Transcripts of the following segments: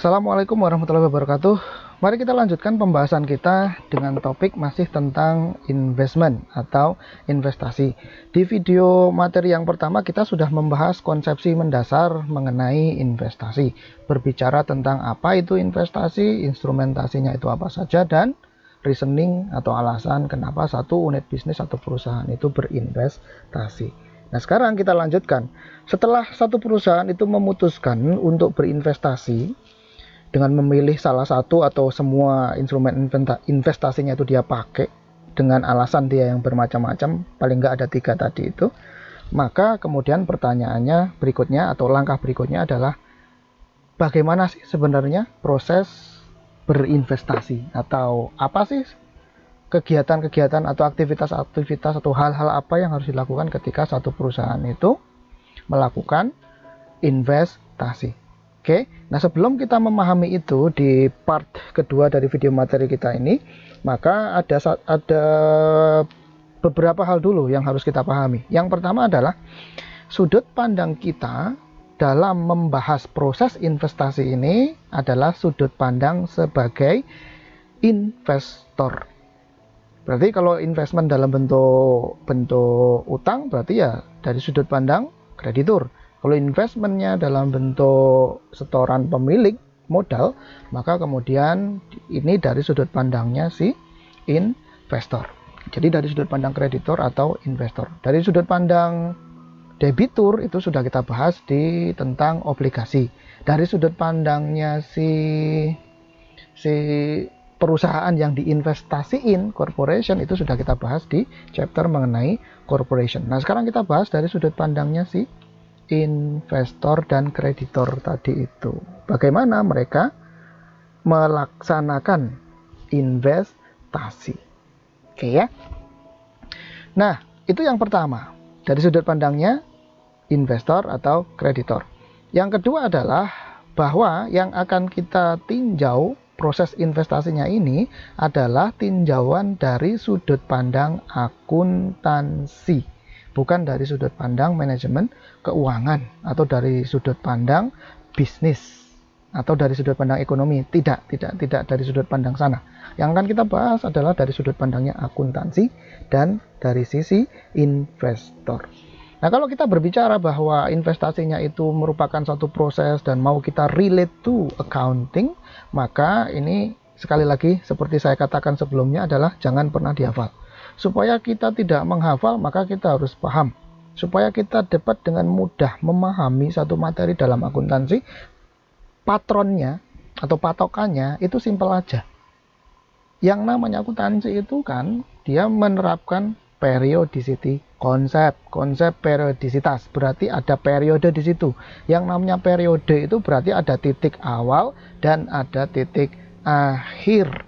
Assalamualaikum warahmatullahi wabarakatuh. Mari kita lanjutkan pembahasan kita dengan topik masih tentang investment atau investasi. Di video materi yang pertama kita sudah membahas konsepsi mendasar mengenai investasi. Berbicara tentang apa itu investasi, instrumentasinya itu apa saja, dan reasoning atau alasan kenapa satu unit bisnis atau perusahaan itu berinvestasi. Nah, sekarang kita lanjutkan. Setelah satu perusahaan itu memutuskan untuk berinvestasi dengan memilih salah satu atau semua instrumen investasinya itu dia pakai dengan alasan dia yang bermacam-macam, paling nggak ada 3 tadi itu, maka kemudian pertanyaannya berikutnya atau langkah berikutnya adalah bagaimana sih sebenarnya proses berinvestasi, atau apa sih kegiatan-kegiatan atau aktivitas-aktivitas atau hal-hal apa yang harus dilakukan ketika satu perusahaan itu melakukan investasi. Oke, nah sebelum kita memahami itu di part kedua dari video materi kita ini, maka ada beberapa hal dulu yang harus kita pahami. Yang pertama adalah sudut pandang kita dalam membahas proses investasi ini adalah sudut pandang sebagai investor. Berarti kalau investment dalam bentuk utang, berarti ya dari sudut pandang kreditur. Kalau investmentnya dalam bentuk setoran pemilik modal, maka kemudian ini dari sudut pandangnya si investor. Jadi dari sudut pandang kreditor atau investor. Dari sudut pandang debitur itu sudah kita bahas di tentang obligasi. Dari sudut pandangnya si perusahaan yang diinvestasiin, corporation, itu sudah kita bahas di chapter mengenai corporation. Nah, sekarang kita bahas dari sudut pandangnya si investor dan kreditor tadi itu. Bagaimana mereka melaksanakan investasi. Oke ya. Nah, itu yang pertama. Dari sudut pandangnya investor atau kreditor. Yang kedua adalah bahwa yang akan kita tinjau proses investasinya ini adalah tinjauan dari sudut pandang akuntansi. Bukan dari sudut pandang manajemen keuangan atau dari sudut pandang bisnis atau dari sudut pandang ekonomi. Tidak dari sudut pandang sana. Yang akan kita bahas adalah dari sudut pandangnya akuntansi dan dari sisi investor. Nah, kalau kita berbicara bahwa investasinya itu merupakan satu proses dan mau kita relate to accounting, maka ini sekali lagi seperti saya katakan sebelumnya adalah jangan pernah dihafal. Supaya kita tidak menghafal, maka kita harus paham. Supaya kita dapat dengan mudah memahami satu materi dalam akuntansi, patronnya atau patokannya itu simpel aja. Yang namanya akuntansi itu kan dia menerapkan periodicity konsep periodisitas, berarti ada periode di situ. Yang namanya periode itu berarti ada titik awal dan ada titik akhir.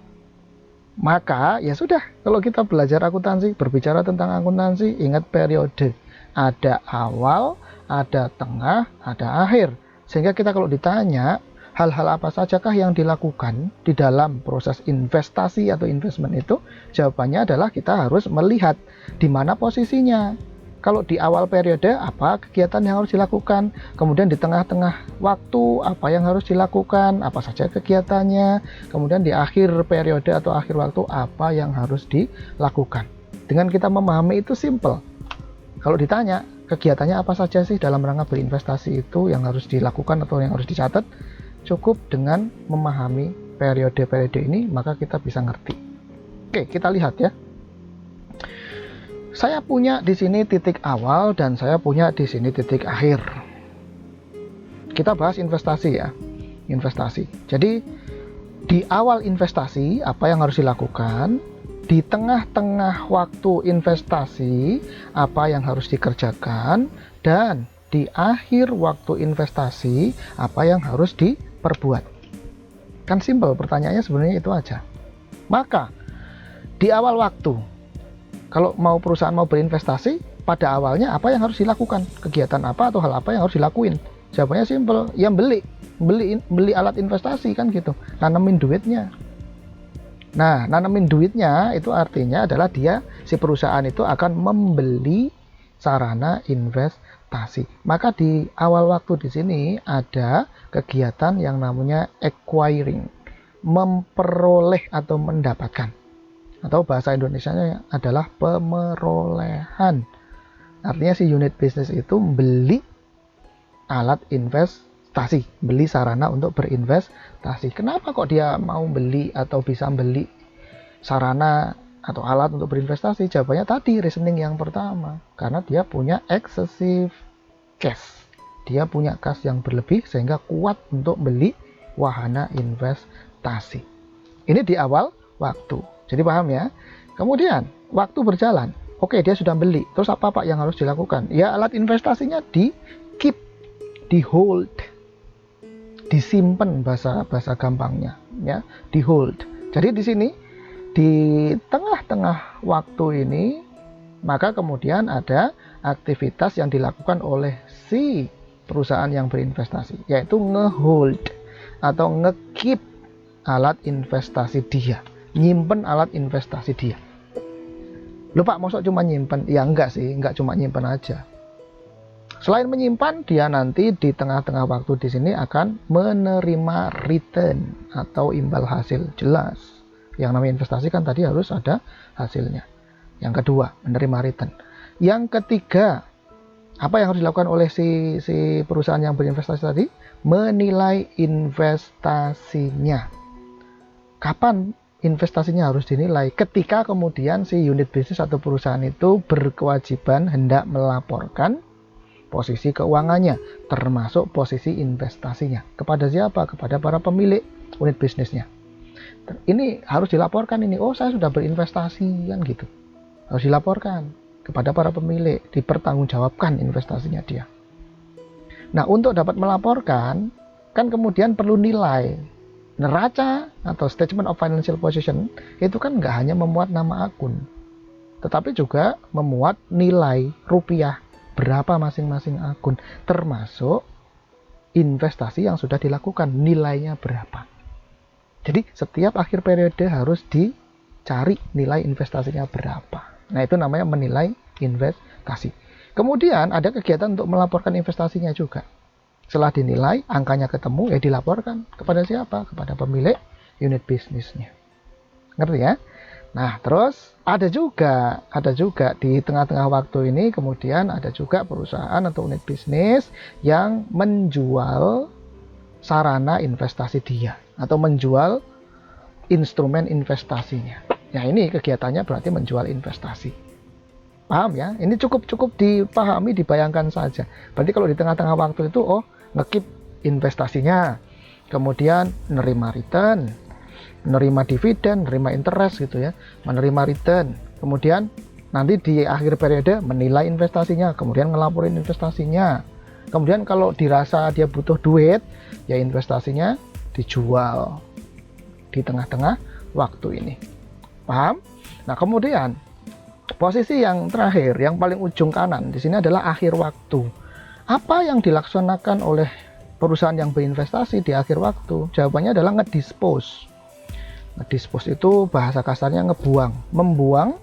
Maka ya sudah, kalau kita belajar akuntansi, berbicara tentang akuntansi, ingat periode. Ada awal, ada tengah, ada akhir. Sehingga kita kalau ditanya hal-hal apa sajakah yang dilakukan di dalam proses investasi atau investment itu, jawabannya adalah kita harus melihat di mana posisinya. Kalau di awal periode, apa kegiatan yang harus dilakukan? Kemudian di tengah-tengah waktu, apa yang harus dilakukan? Apa saja kegiatannya? Kemudian di akhir periode atau akhir waktu, apa yang harus dilakukan? Dengan kita memahami itu simple. Kalau ditanya, kegiatannya apa saja sih dalam rangka berinvestasi itu yang harus dilakukan atau yang harus dicatat? Cukup dengan memahami periode-periode ini, maka kita bisa ngerti. Oke, kita lihat ya. Saya punya di sini titik awal dan saya punya di sini titik akhir. Kita bahas investasi ya. Investasi. Jadi di awal investasi apa yang harus dilakukan? Di tengah-tengah waktu investasi apa yang harus dikerjakan? Dan di akhir waktu investasi apa yang harus diperbuat? Kan simpel, pertanyaannya sebenarnya itu aja. Maka di awal waktu, kalau perusahaan mau berinvestasi, pada awalnya apa yang harus dilakukan? Kegiatan apa atau hal apa yang harus dilakuin? Jawabannya simpel, yang beli alat investasi kan gitu. Nanemin duitnya. Nah, nanemin duitnya itu artinya adalah si perusahaan itu akan membeli sarana investasi. investasi. Maka di awal waktu di sini ada kegiatan yang namanya acquiring, memperoleh atau mendapatkan. Atau bahasa Indonesianya adalah pemerolehan. Artinya si unit bisnis itu beli alat investasi, beli sarana untuk berinvestasi. Kenapa kok dia mau beli atau bisa beli sarana atau alat untuk berinvestasi? Jawabannya tadi, reasoning yang pertama, karena dia punya excessive cash, dia punya kas yang berlebih sehingga kuat untuk beli wahana investasi. Ini di awal waktu, jadi paham ya. Kemudian waktu berjalan, oke, dia sudah beli, terus apa Pak yang harus dilakukan? Ya, alat investasinya di keep, di hold, disimpan, bahasa gampangnya ya, di hold. Jadi di sini di tengah-tengah waktu ini, maka kemudian ada aktivitas yang dilakukan oleh si perusahaan yang berinvestasi, yaitu ngehold atau ngekeep alat investasi dia, nyimpen alat investasi dia. Loh Pak, maksud cuma nyimpen? Ya enggak sih, enggak cuma nyimpen aja. Selain menyimpan, dia nanti di tengah-tengah waktu di sini akan menerima return atau imbal hasil. Jelas, yang namanya investasi kan tadi harus ada hasilnya. Yang kedua, menerima return. Yang ketiga, apa yang harus dilakukan oleh si perusahaan yang berinvestasi tadi? Menilai investasinya. Kapan investasinya harus dinilai? Ketika kemudian si unit bisnis atau perusahaan itu berkewajiban hendak melaporkan posisi keuangannya, termasuk posisi investasinya. Kepada siapa? Kepada para pemilik unit bisnisnya. Ini harus dilaporkan ini, oh saya sudah berinvestasi, kan gitu. Harus dilaporkan kepada para pemilik, dipertanggungjawabkan investasinya dia. Nah, untuk dapat melaporkan, kan kemudian perlu nilai. Neraca atau statement of financial position itu kan nggak hanya memuat nama akun, tetapi juga memuat nilai rupiah berapa masing-masing akun, termasuk investasi yang sudah dilakukan, nilainya berapa. Jadi setiap akhir periode harus dicari nilai investasinya berapa. Nah, itu namanya menilai investasi. Kemudian ada kegiatan untuk melaporkan investasinya juga. Setelah dinilai, angkanya ketemu, ya dilaporkan. Kepada siapa? Kepada pemilik unit bisnisnya. Ngerti ya? Nah, terus ada juga di tengah-tengah waktu ini, kemudian ada juga perusahaan atau unit bisnis yang menjual sarana investasi dia, atau menjual instrumen investasinya. Ya, ini kegiatannya berarti menjual investasi. Paham ya? Ini cukup dipahami, dibayangkan saja. Berarti kalau di tengah-tengah waktu itu, oh, nge-keep investasinya, kemudian menerima return, menerima dividen, menerima interest gitu ya, menerima return, kemudian nanti di akhir periode menilai investasinya, kemudian ngelaporin investasinya, kemudian kalau dirasa dia butuh duit, ya investasinya dijual di tengah-tengah waktu ini. Paham? Nah, kemudian posisi yang terakhir, yang paling ujung kanan di sini adalah akhir waktu. Apa yang dilaksanakan oleh perusahaan yang berinvestasi di akhir waktu? Jawabannya adalah ngedispose. Ngedispose itu bahasa kasarnya ngebuang, membuang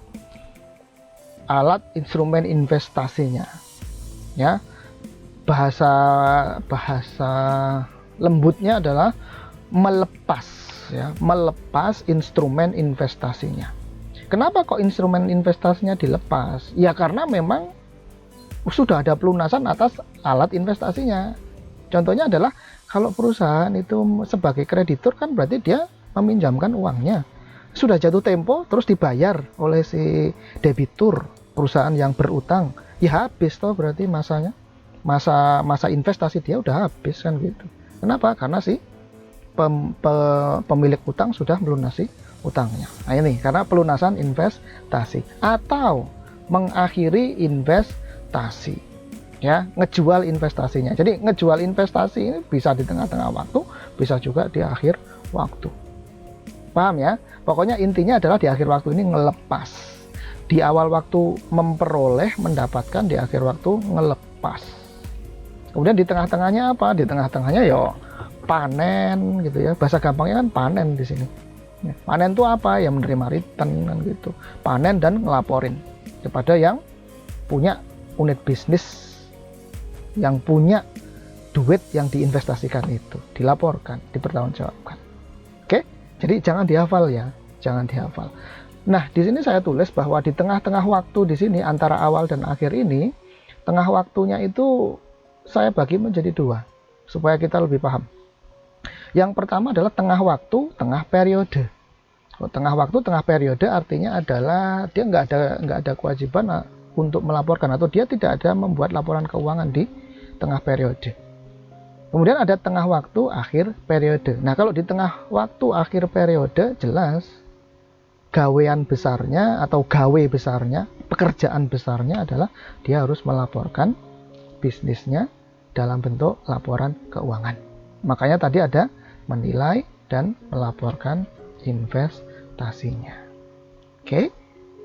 alat instrumen investasinya. Ya. Bahasa lembutnya adalah melepas, ya, melepas instrumen investasinya. Kenapa kok instrumen investasinya dilepas? Ya karena memang sudah ada pelunasan atas alat investasinya. Contohnya adalah kalau perusahaan itu sebagai kreditur, kan berarti dia meminjamkan uangnya. Sudah jatuh tempo terus dibayar oleh si debitur, perusahaan yang berutang. Ya habis toh berarti masanya. Masa investasi dia udah habis kan gitu. Kenapa? Karena si pemilik utang sudah melunasi utangnya. Nah ini karena pelunasan investasi atau mengakhiri investasi, ya, ngejual investasinya. Jadi ngejual investasi ini bisa di tengah-tengah waktu, bisa juga di akhir waktu. Paham ya? Pokoknya intinya adalah di akhir waktu ini ngelepas. Di awal waktu memperoleh, mendapatkan, di akhir waktu ngelepas. Kemudian di tengah-tengahnya apa? Di tengah-tengahnya ya panen gitu ya. Bahasa gampangnya kan panen di sini. Panen itu apa? Ya menerima return kan gitu. Panen dan ngelaporin kepada yang punya unit bisnis yang punya duit yang diinvestasikan itu, dilaporkan, dipertanggungjawabkan. Oke, jadi jangan dihafal ya, jangan dihafal. Nah, di sini saya tulis bahwa di tengah-tengah waktu di sini antara awal dan akhir ini, tengah waktunya itu saya bagi menjadi dua supaya kita lebih paham. Yang pertama adalah tengah waktu, tengah periode. Tengah waktu, tengah periode artinya adalah dia nggak ada kewajiban untuk melaporkan, atau dia tidak ada membuat laporan keuangan di tengah periode. Kemudian ada tengah waktu, akhir periode. Nah, kalau di tengah waktu, akhir periode, jelas gawean besarnya atau gawe besarnya, pekerjaan besarnya adalah dia harus melaporkan bisnisnya dalam bentuk laporan keuangan. Makanya tadi ada menilai dan melaporkan investasinya. Oke,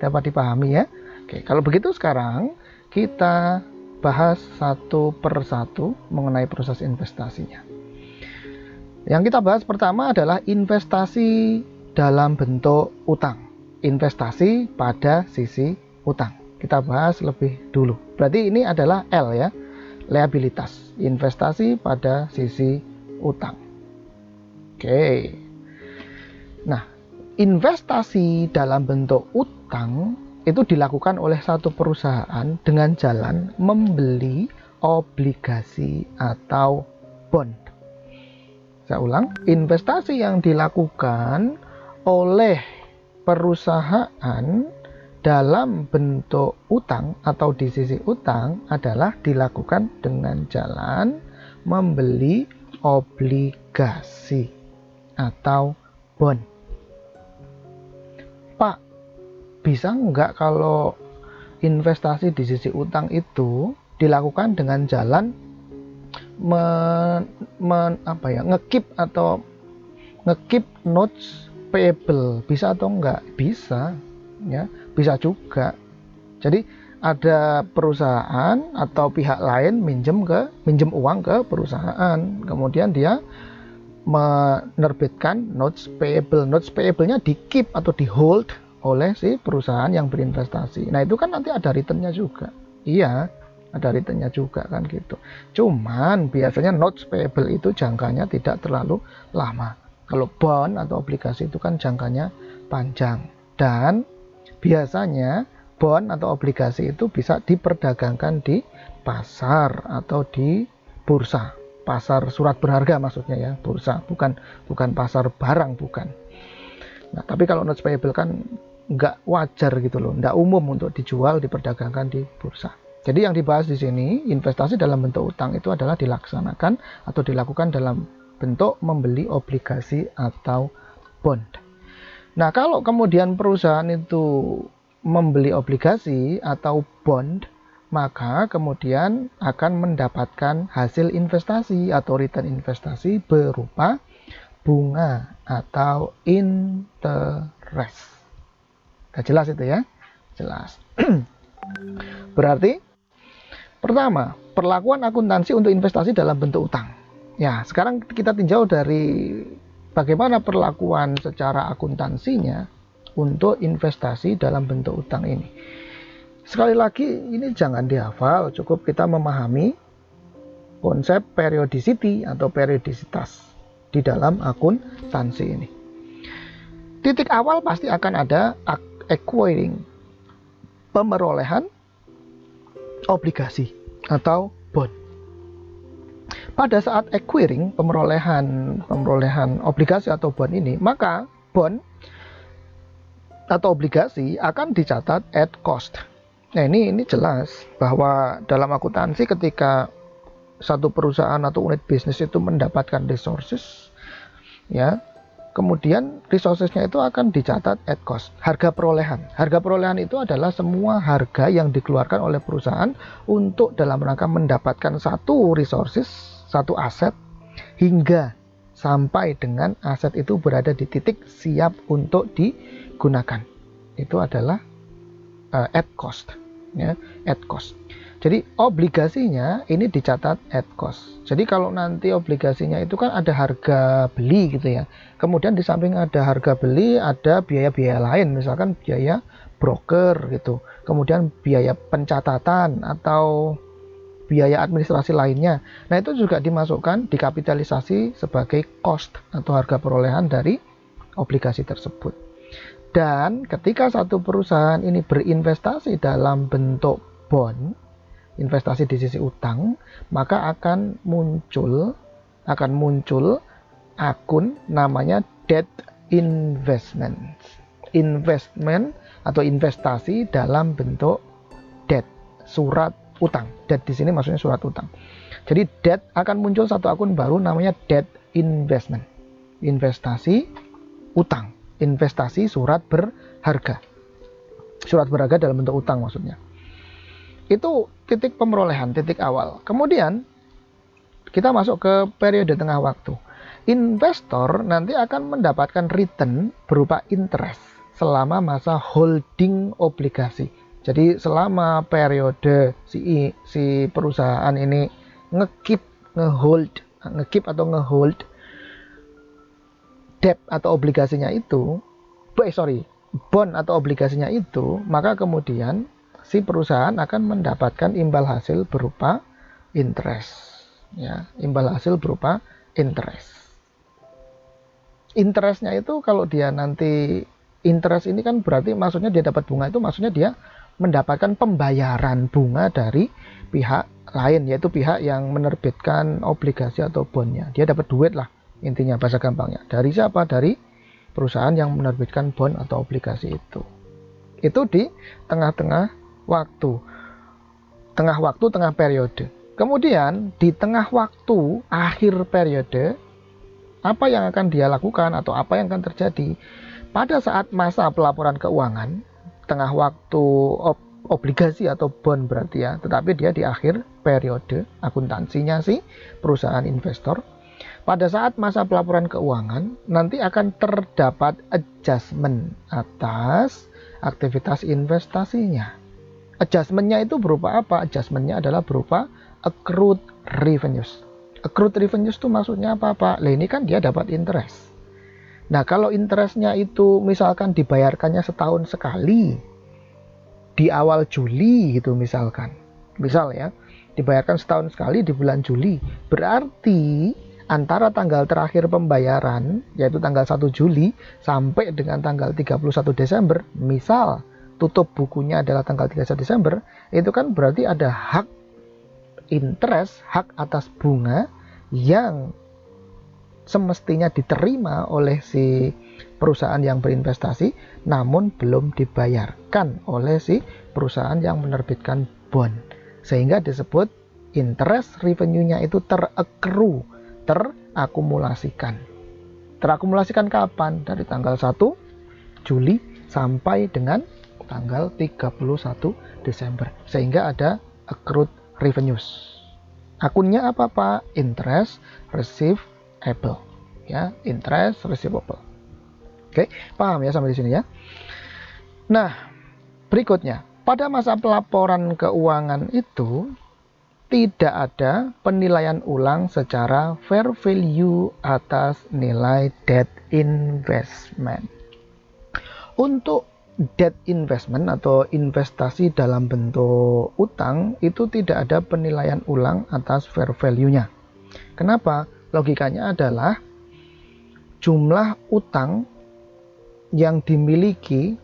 dapat dipahami ya? Oke, kalau begitu sekarang kita bahas satu per satu mengenai proses investasinya. Yang kita bahas pertama adalah investasi dalam bentuk utang. Investasi pada sisi utang. Kita bahas lebih dulu. Berarti ini adalah L ya, liabilitas. Investasi pada sisi utang. Oke. Nah, investasi dalam bentuk utang itu dilakukan oleh satu perusahaan dengan jalan membeli obligasi atau bond. Saya ulang, investasi yang dilakukan oleh perusahaan dalam bentuk utang atau di sisi utang adalah dilakukan dengan jalan membeli obligasi atau bond. Pak, bisa nggak kalau investasi di sisi utang itu dilakukan dengan jalan ngekip atau ngekip notes payable, bisa atau enggak? Bisa ya, bisa juga. Jadi ada perusahaan atau pihak lain minjem uang ke perusahaan, kemudian dia menerbitkan notes payable. Notes payable-nya di keep atau di hold oleh si perusahaan yang berinvestasi. Nah, itu kan nanti ada return-nya juga. Iya, ada return-nya juga kan gitu. Cuman biasanya notes payable itu jangkanya tidak terlalu lama. Kalau bond atau obligasi itu kan jangkanya panjang. Dan biasanya bond atau obligasi itu bisa diperdagangkan di pasar atau di bursa. Pasar surat berharga maksudnya ya, bursa, bukan pasar barang, bukan. Nah, tapi kalau notes payable kan nggak wajar gitu loh, nggak umum untuk dijual, diperdagangkan di bursa. Jadi yang dibahas di sini, investasi dalam bentuk utang itu adalah dilaksanakan atau dilakukan dalam bentuk membeli obligasi atau bond. Nah, kalau kemudian perusahaan itu membeli obligasi atau bond, maka kemudian akan mendapatkan hasil investasi atau return investasi berupa bunga atau interest. Nah, jelas itu ya? Jelas. Berarti pertama, perlakuan akuntansi untuk investasi dalam bentuk utang. Ya, sekarang kita tinjau dari bagaimana perlakuan secara akuntansinya untuk investasi dalam bentuk utang ini. Sekali lagi, ini jangan dihafal, cukup kita memahami konsep periodicity atau periodisitas di dalam akuntansi ini. Titik awal pasti akan ada acquiring, pemerolehan obligasi atau bond. Pada saat acquiring, pemerolehan obligasi atau bond ini, maka bond atau obligasi akan dicatat at cost. Nah, ini jelas bahwa dalam akuntansi ketika satu perusahaan atau unit bisnis itu mendapatkan resources, ya, kemudian resourcesnya itu akan dicatat at cost. Harga perolehan itu adalah semua harga yang dikeluarkan oleh perusahaan untuk dalam rangka mendapatkan satu resources, satu aset, hingga sampai dengan aset itu berada di titik siap untuk digunakan. Itu adalah at cost, ya, at cost. Jadi obligasinya ini dicatat at cost. Jadi kalau nanti obligasinya itu kan ada harga beli gitu ya. Kemudian di samping ada harga beli, ada biaya-biaya lain, misalkan biaya broker gitu. Kemudian biaya pencatatan atau biaya administrasi lainnya. Nah, itu juga dimasukkan, dikapitalisasi sebagai cost atau harga perolehan dari obligasi tersebut. Dan ketika satu perusahaan ini berinvestasi dalam bentuk bond, investasi di sisi utang, maka akan muncul akun namanya debt investment. Investment atau investasi dalam bentuk debt, surat utang. Debt di sini maksudnya surat utang. Jadi debt akan muncul satu akun baru namanya debt investment. Investasi utang, investasi surat berharga. Surat berharga dalam bentuk utang maksudnya. Itu titik pemerolehan, titik awal. Kemudian kita masuk ke periode tengah waktu. Investor nanti akan mendapatkan return berupa interest selama masa holding obligasi. Jadi selama periode si perusahaan ini ngehold debt atau obligasinya itu, bond atau obligasinya itu, maka kemudian si perusahaan akan mendapatkan imbal hasil berupa interest. Ya, imbal hasil berupa interest. Interestnya itu kalau dia nanti interest ini kan berarti maksudnya dia dapat bunga, itu maksudnya dia mendapatkan pembayaran bunga dari pihak lain, yaitu pihak yang menerbitkan obligasi atau bondnya. Dia dapat duit lah, intinya bahasa gampangnya. Dari siapa? Dari perusahaan yang menerbitkan bond atau obligasi itu. Itu di tengah waktu, tengah periode. Kemudian di tengah waktu akhir periode, apa yang akan dia lakukan atau apa yang akan terjadi pada saat masa pelaporan keuangan, tengah waktu obligasi atau bond berarti ya, tetapi dia di akhir periode akuntansinya si perusahaan investor. Pada saat masa pelaporan keuangan, nanti akan terdapat adjustment atas aktivitas investasinya. Adjustmentnya itu berupa apa? Adjustmentnya adalah berupa accrued revenues. Accrued revenues itu maksudnya apa, Pak? Lah ini kan dia dapat interest. Nah, kalau interestnya itu misalkan dibayarkannya setahun sekali, di awal Juli gitu misalkan. Misal ya, dibayarkan setahun sekali di bulan Juli. Berarti antara tanggal terakhir pembayaran, yaitu tanggal 1 Juli, sampai dengan tanggal 31 Desember, misal tutup bukunya adalah tanggal 31 Desember, itu kan berarti ada hak interest, hak atas bunga yang semestinya diterima oleh si perusahaan yang berinvestasi, namun belum dibayarkan oleh si perusahaan yang menerbitkan bond. Sehingga disebut interest revenue-nya itu terakumulasikan. Terakumulasikan kapan? Dari tanggal 1 Juli sampai dengan tanggal 31 Desember. Sehingga ada accrued revenues. Akunnya apa, Pak? Interest receivable. Ya, interest receivable. Oke, paham ya sampai di sini ya? Nah, berikutnya, pada masa pelaporan keuangan itu tidak ada penilaian ulang secara fair value atas nilai debt investment. Untuk debt investment atau investasi dalam bentuk utang itu tidak ada penilaian ulang atas fair value-nya. Kenapa? Logikanya adalah jumlah utang yang dimiliki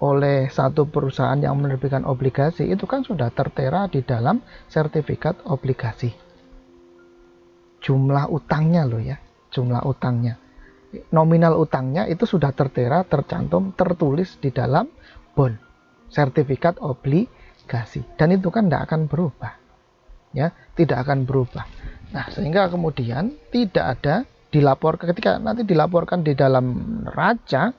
oleh satu perusahaan yang menerbitkan obligasi itu kan sudah tertera di dalam sertifikat obligasi. Jumlah utangnya loh ya, jumlah utangnya. Nominal utangnya itu sudah tertera, tercantum, tertulis di dalam bond, sertifikat obligasi. Dan itu kan tidak akan berubah. Ya, tidak akan berubah. Nah, sehingga kemudian tidak ada dilaporkan, ketika nanti dilaporkan di dalam neraca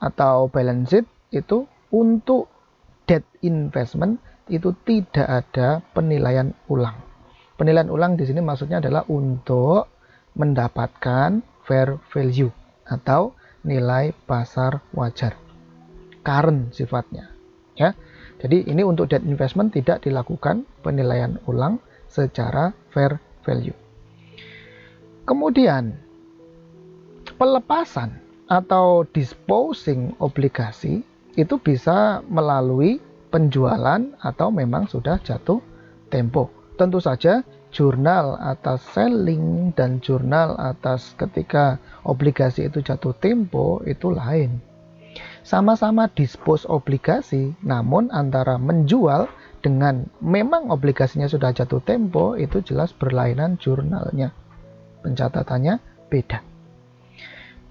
atau balance sheet itu untuk debt investment itu tidak ada penilaian ulang. Penilaian ulang di sini maksudnya adalah untuk mendapatkan fair value atau nilai pasar wajar, current sifatnya. Ya, jadi ini untuk debt investment tidak dilakukan penilaian ulang secara fair value. Kemudian pelepasan atau disposing obligasi itu bisa melalui penjualan atau memang sudah jatuh tempo. tentu saja jurnal atas selling dan jurnal atas ketika obligasi itu jatuh tempo itu lain. Sama-sama dispose obligasi, namun antara menjual dengan memang obligasinya sudah jatuh tempo itu jelas berlainan jurnalnya. Pencatatannya beda.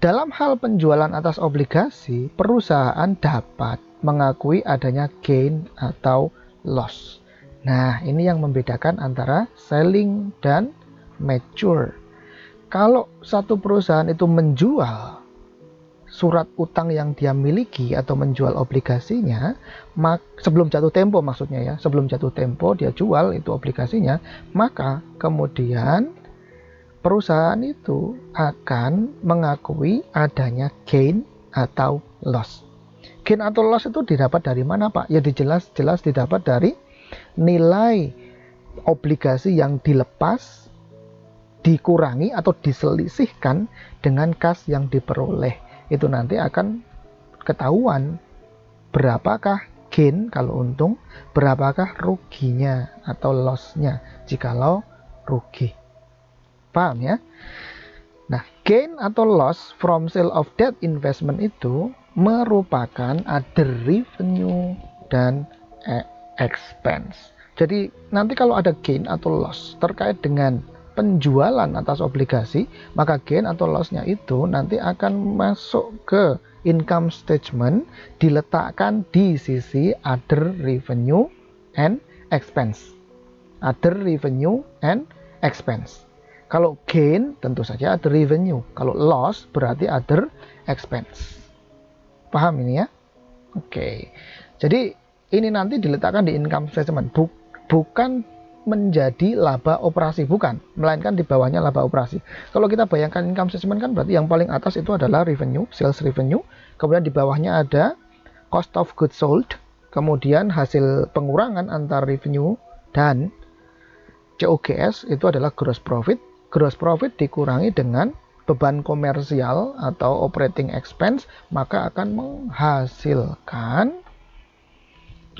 Dalam hal penjualan atas obligasi, perusahaan dapat mengakui adanya gain atau loss. Nah, ini yang membedakan antara selling dan mature. Kalau satu perusahaan itu menjual surat utang yang dia miliki atau menjual obligasinya, sebelum jatuh tempo maksudnya ya, sebelum jatuh tempo dia jual itu obligasinya, maka kemudian perusahaan itu akan mengakui adanya gain atau loss. Gain atau loss itu didapat dari mana, Pak? Ya jelas didapat dari nilai obligasi yang dilepas dikurangi atau diselisihkan dengan kas yang diperoleh. Itu nanti akan ketahuan berapakah gain kalau untung, berapakah ruginya atau lossnya jikalau rugi. Paham ya? Nah, gain atau loss from sale of debt investment itu merupakan other revenue dan expense. Jadi nanti kalau ada gain atau loss terkait dengan penjualan atas obligasi, maka gain atau loss-nya itu nanti akan masuk ke income statement, diletakkan di sisi other revenue and expense. Other revenue and expense. Kalau gain tentu saja other revenue, kalau loss berarti other expense. Paham ini ya? Oke. Jadi ini nanti diletakkan di income statement, bukan menjadi laba operasi, bukan, melainkan di bawahnya laba operasi. Kalau kita bayangkan income statement kan berarti yang paling atas itu adalah revenue, sales revenue, kemudian di bawahnya ada cost of goods sold, kemudian hasil pengurangan antara revenue dan COGS itu adalah gross profit. Gross profit dikurangi dengan beban komersial atau operating expense, maka akan menghasilkan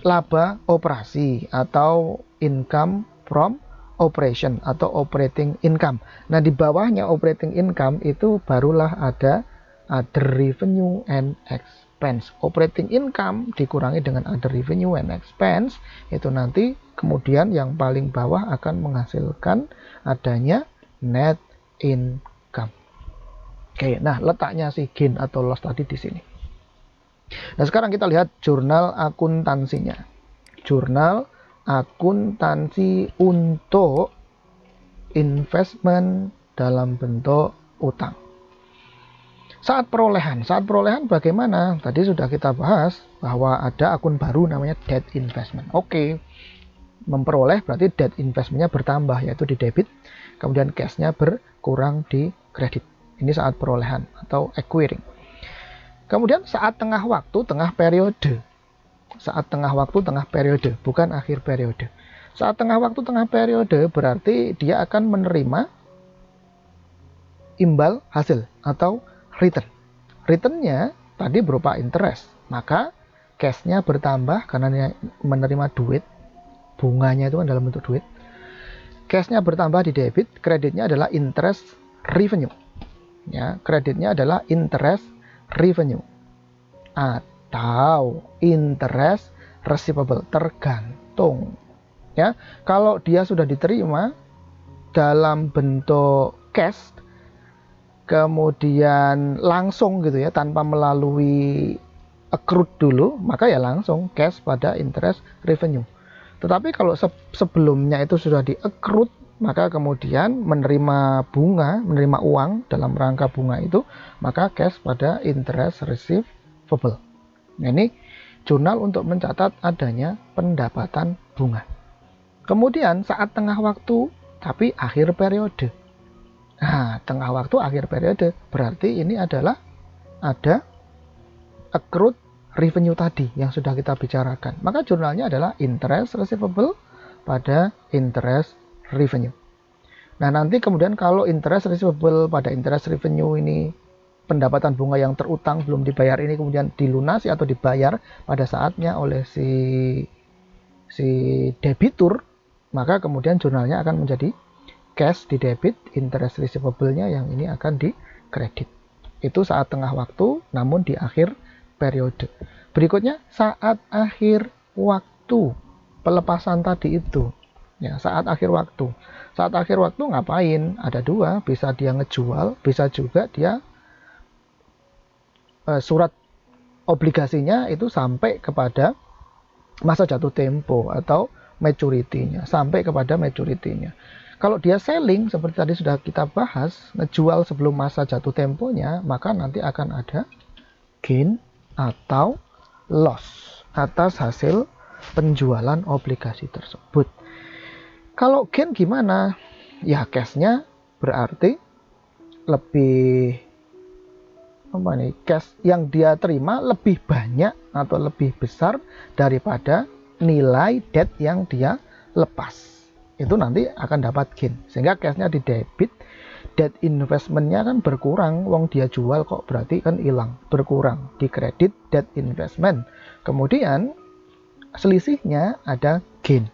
laba operasi atau income from operation atau operating income. Nah, di bawahnya operating income itu barulah ada other revenue and expense. Operating income dikurangi dengan other revenue and expense, itu nanti kemudian yang paling bawah akan menghasilkan adanya net income. Oke, nah letaknya si gain atau loss tadi di sini. Nah, sekarang kita lihat jurnal akuntansinya. Jurnal akuntansi untuk investment dalam bentuk utang. Saat perolehan bagaimana? Tadi sudah kita bahas bahwa ada akun baru namanya debt investment. Oke, memperoleh berarti debt investmentnya bertambah, yaitu di debit, kemudian cashnya berkurang di kredit. Ini saat perolehan atau acquiring. Kemudian saat tengah waktu, tengah periode. Saat tengah waktu, tengah periode, bukan akhir periode. Saat tengah waktu, tengah periode berarti dia akan menerima imbal hasil atau return. Returnnya tadi berupa interest, maka cashnya bertambah karena dia menerima duit. Bunganya itu kan dalam bentuk duit. Cashnya bertambah di debit, kreditnya adalah interest revenue. Ya, kreditnya adalah interest revenue atau interest receivable, tergantung ya. Kalau dia sudah diterima dalam bentuk cash kemudian langsung gitu ya, tanpa melalui accrued dulu, maka ya langsung cash pada interest revenue. Tetapi kalau sebelumnya itu sudah di accrued, maka kemudian menerima bunga, menerima uang dalam rangka bunga itu, maka cash pada interest receivable. Nah, ini jurnal untuk mencatat adanya pendapatan bunga. Kemudian saat tengah waktu, tapi akhir periode. Nah, tengah waktu akhir periode berarti ini adalah ada accrued revenue tadi yang sudah kita bicarakan. Maka jurnalnya adalah interest receivable pada interest revenue. Nah, nanti kemudian kalau interest receivable pada interest revenue ini, pendapatan bunga yang terutang belum dibayar ini kemudian dilunasi atau dibayar pada saatnya oleh si debitur, maka kemudian jurnalnya akan menjadi cash di debit, interest receivable-nya yang ini akan di kredit. Itu saat tengah waktu, namun di akhir periode. Berikutnya saat akhir waktu pelepasan tadi itu. Ya, saat akhir waktu. Saat akhir waktu ngapain? Ada dua, bisa dia ngejual, bisa juga dia surat obligasinya itu sampai kepada masa jatuh tempo atau maturity-nya, sampai kepada maturity-nya. Kalau dia selling, seperti tadi sudah kita bahas, ngejual sebelum masa jatuh temponya, maka nanti akan ada gain atau loss atas hasil penjualan obligasi tersebut. Kalau gain gimana? Ya cash-nya berarti lebih cash yang dia terima lebih banyak atau lebih besar daripada nilai debt yang dia lepas. Itu nanti akan dapat gain, sehingga cashnya di debit, debt investmentnya kan berkurang, wong dia jual kok berarti kan hilang, berkurang di kredit debt investment. Kemudian selisihnya ada gain.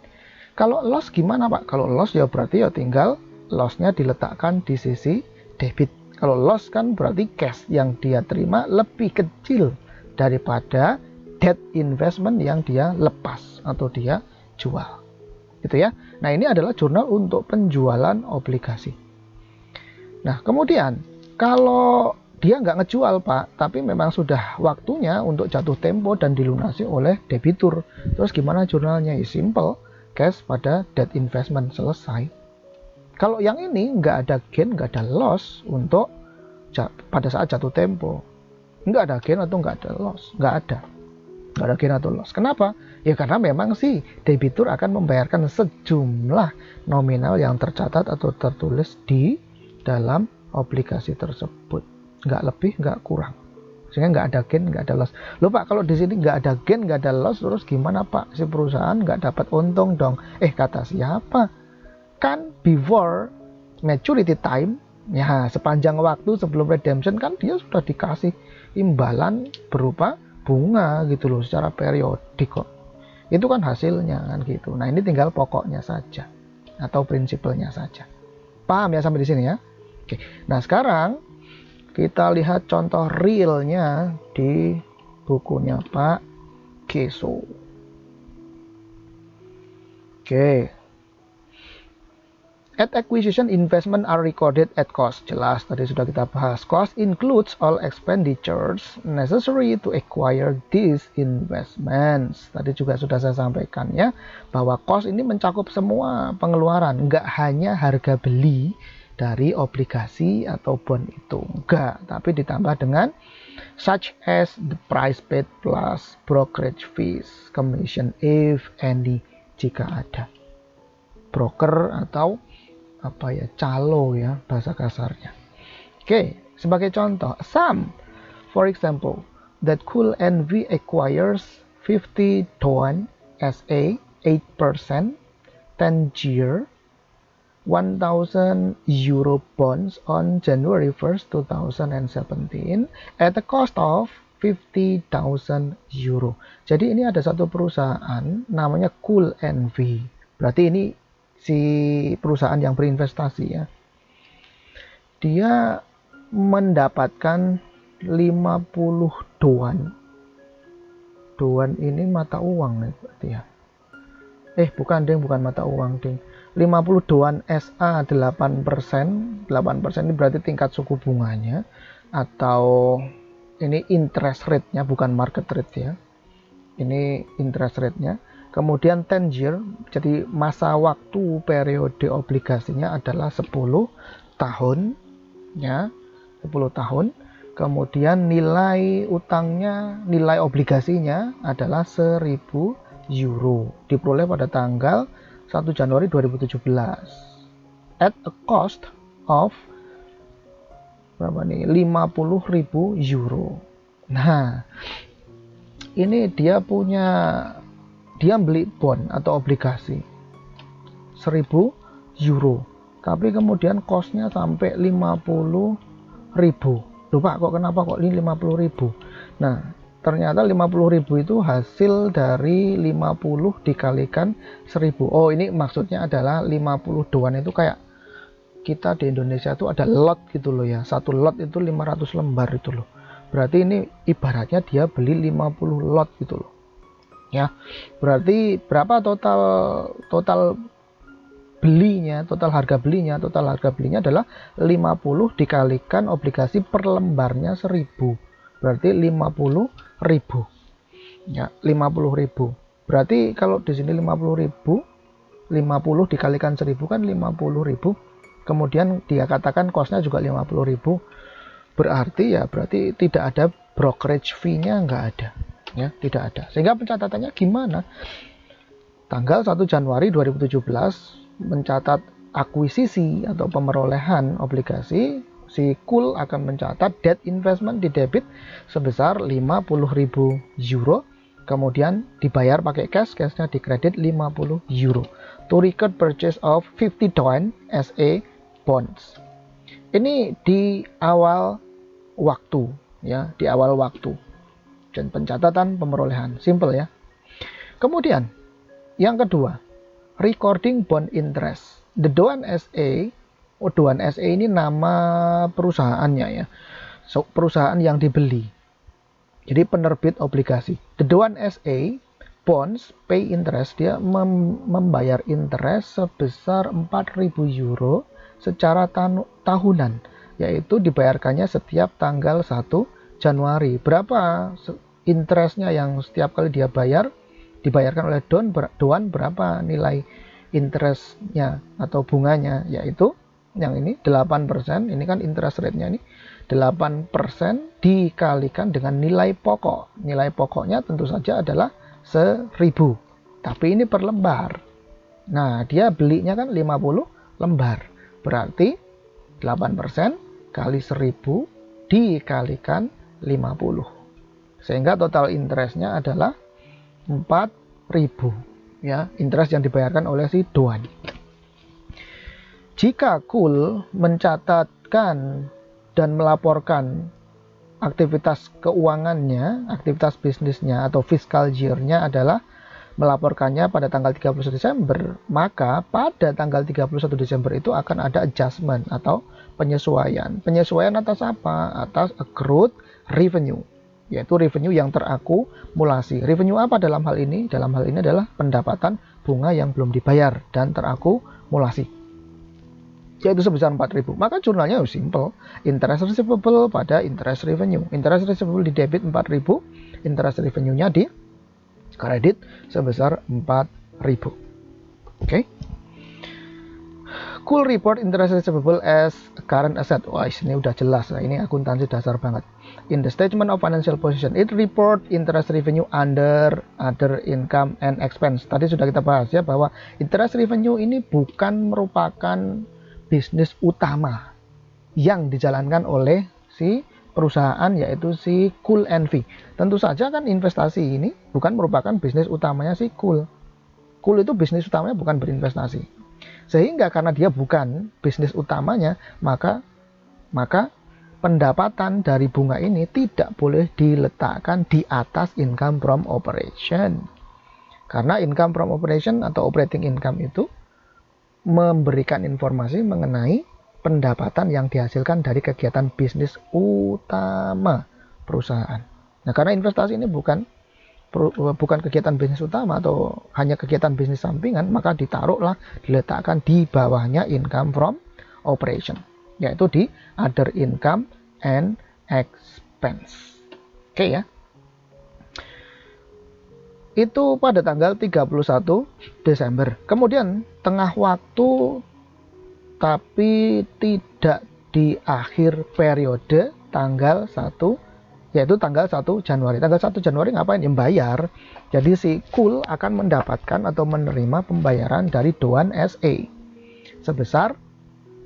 Kalau loss gimana Pak? Kalau loss ya berarti ya tinggal lossnya diletakkan di sisi debit. Kalau loss kan berarti cash yang dia terima lebih kecil daripada debt investment yang dia lepas atau dia jual. Gitu ya. Nah, ini adalah jurnal untuk penjualan obligasi. Nah, kemudian kalau dia nggak ngejual Pak, tapi memang sudah waktunya untuk jatuh tempo dan dilunasi oleh debitur. Terus gimana jurnalnya? Ya simple, cash pada debt investment, selesai. Kalau yang ini nggak ada gain, nggak ada loss untuk pada saat jatuh tempo. Nggak ada gain atau nggak ada loss, nggak ada gain atau loss. Kenapa? Ya karena memang sih debitur akan membayarkan sejumlah nominal yang tercatat atau tertulis di dalam obligasi tersebut. Nggak lebih, nggak kurang. Sehingga nggak ada gain, nggak ada loss. Loh Pak, kalau di sini nggak ada gain, nggak ada loss, terus gimana Pak? Si perusahaan nggak dapat untung dong. Kata siapa? Kan before maturity time, ya sepanjang waktu sebelum redemption kan dia sudah dikasih imbalan berupa bunga gitu loh, secara periodik kok. Itu kan hasilnya kan gitu. Nah, ini tinggal pokoknya saja atau prinsipalnya saja. Paham ya sampai di sini ya? Oke. Nah, sekarang kita lihat contoh realnya di bukunya Pak Keso. Oke. At acquisition, investment are recorded at cost. Jelas, tadi sudah kita bahas. Cost includes all expenditures necessary to acquire these investments. Tadi juga sudah saya sampaikan ya, bahwa cost ini mencakup semua pengeluaran, nggak hanya harga beli dari obligasi atau bond itu, enggak, tapi ditambah dengan such as the price paid plus brokerage fees, commission if any, jika ada broker atau calo ya bahasa kasarnya. Oke, sebagai contoh, sum for example that Cool NV acquires 50 Doan SA 8% 10-year 1,000 euro bonds on January 1st 2017 at a cost of 50,000 euro. Jadi ini ada satu perusahaan namanya Cool NV. Berarti ini si perusahaan yang berinvestasi ya, dia mendapatkan 50 doan. Doan ini mata uang nih berarti ya. Bukan mata uang ding. 50 doan SA 8%. 8% ini berarti tingkat suku bunganya atau ini interest rate-nya, bukan market rate ya. Ini interest rate-nya. Kemudian 10 year, jadi masa waktu periode obligasinya adalah 10 tahun ya, 10 tahun. Kemudian nilai utangnya, nilai obligasinya adalah 1.000 euro. Diperoleh pada tanggal 1 Januari 2017 at a cost of 50.000 euro. Nah, ini dia beli bond atau obligasi 1.000 euro, tapi kemudian cost-nya sampai 50.000. Loh Pak, kenapa kok ini 50.000? Nah, ternyata 50.000 itu hasil dari 50 dikalikan 1000. Oh, ini maksudnya adalah 50 doan itu kayak kita di Indonesia itu ada lot gitu loh ya. Satu lot itu 500 lembar itu loh. Berarti ini ibaratnya dia beli 50 lot gitu loh. Ya. Berarti berapa total belinya, total harga belinya adalah 50 dikalikan obligasi per lembarnya 1000. Berarti 50.000. Ya, 50.000. Berarti kalau di sini 50.000, 50 dikalikan 1000 kan 50.000. Kemudian dia katakan cost-nya juga 50.000. Berarti tidak ada brokerage fee-nya, nggak ada. Ya, tidak ada. Sehingga pencatatannya gimana? Tanggal 1 Januari 2017 mencatat akuisisi atau pemerolehan obligasi, si Cool akan mencatat debt investment di debit sebesar 50.000 euro, kemudian dibayar pakai cashnya di kredit 50 euro to record purchase of 50 DON SA bonds. Ini di awal waktu, ya, di awal waktu dan pencatatan pemerolehan, simple ya. Kemudian yang kedua, recording bond interest. The DOAN SA, DOAN SA ini nama perusahaannya ya, perusahaan yang dibeli. Jadi penerbit obligasi. The DOAN SA bonds pay interest, dia membayar interest sebesar 4.000 euro secara tahunan, yaitu dibayarkannya setiap tanggal 1 Januari. Berapa interestnya yang setiap kali dia bayar? Dibayarkan oleh DOAN berapa nilai interestnya atau bunganya, yaitu yang ini 8%, ini kan interest rate-nya ini 8% dikalikan dengan nilai pokok. Nilai pokoknya tentu saja adalah 1000, tapi ini per lembar. Nah, dia belinya kan 50 lembar, berarti 8% kali 1000 dikalikan 50, sehingga total interestnya adalah 4.000, ya, interest yang dibayarkan oleh si DOAN. Jika Cool mencatatkan dan melaporkan aktivitas keuangannya, aktivitas bisnisnya atau fiscal year-nya adalah melaporkannya pada tanggal 31 Desember, maka pada tanggal 31 Desember itu akan ada adjustment atau penyesuaian. Penyesuaian atas apa? Atas accrued revenue, yaitu revenue yang terakumulasi. Revenue apa dalam hal ini? Dalam hal ini adalah pendapatan bunga yang belum dibayar dan terakumulasi, yaitu sebesar 4.000. Maka jurnalnya simple. Interest receivable pada interest revenue. Interest receivable di debit 4.000, interest revenue-nya di kredit sebesar 4.000. Oke. Cool report interest receivable as current asset. Wah, ini udah jelas. Nah, ini akuntansi dasar banget. In the statement of financial position, it report interest revenue under other income and expense. Tadi sudah kita bahas ya, bahwa interest revenue ini bukan merupakan bisnis utama yang dijalankan oleh si perusahaan, yaitu si Cool NV. Tentu saja kan investasi ini bukan merupakan bisnis utamanya si Cool. Cool itu bisnis utamanya bukan berinvestasi. Sehingga karena dia bukan bisnis utamanya, maka pendapatan dari bunga ini tidak boleh diletakkan di atas income from operation. Karena income from operation atau operating income itu memberikan informasi mengenai pendapatan yang dihasilkan dari kegiatan bisnis utama perusahaan. Nah, karena investasi ini bukan kegiatan bisnis utama atau hanya kegiatan bisnis sampingan, maka diletakkan di bawahnya income from operation, yaitu di other income and expense. Oke ya. Itu pada tanggal 31 Desember. Kemudian tengah waktu tapi tidak di akhir periode tanggal 1, yaitu tanggal 1 Januari. Tanggal 1 Januari ngapain? Ya, bayar. Jadi si Cool akan mendapatkan atau menerima pembayaran dari DOAN SA sebesar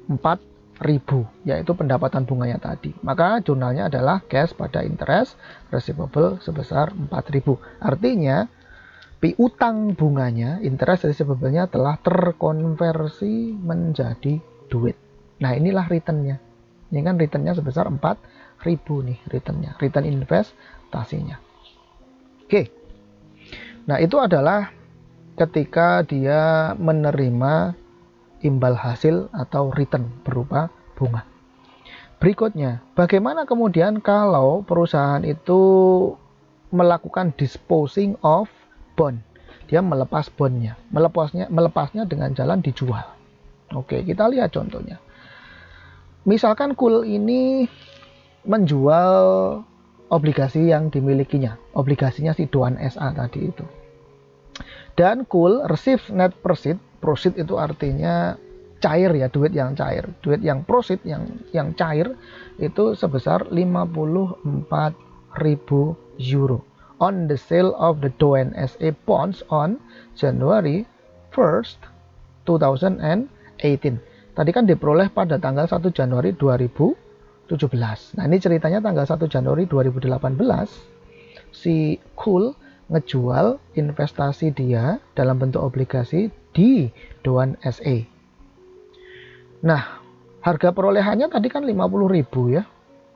4.000, yaitu pendapatan bunganya tadi. Maka jurnalnya adalah cash pada interest receivable sebesar 4.000. Artinya piutang bunganya, interest receivable-nya telah terkonversi menjadi duit. Nah, inilah return-nya. Ini kan return-nya sebesar 4.000 nih, return-nya, return investasinya. Oke. Nah, itu adalah ketika dia menerima imbal hasil atau return berupa bunga. Berikutnya, bagaimana kemudian kalau perusahaan itu melakukan disposing of bond? Dia melepas bondnya, melepasnya dengan jalan dijual. Oke, kita lihat contohnya. Misalkan Cool ini menjual obligasi yang dimilikinya, obligasinya si Doan SA tadi itu. Dan Cool receive net proceed. Proceed itu artinya cair ya, duit yang cair. Duit yang proceed yang cair itu sebesar 54.000 euro on the sale of the Doan SA bonds on January 1st, 2018. Tadi kan diperoleh pada tanggal 1 Januari 2017. Nah, ini ceritanya tanggal 1 Januari 2018 si Cool ngejual investasi dia dalam bentuk obligasi di Doan SA. Nah, harga perolehannya tadi kan 50.000 ya.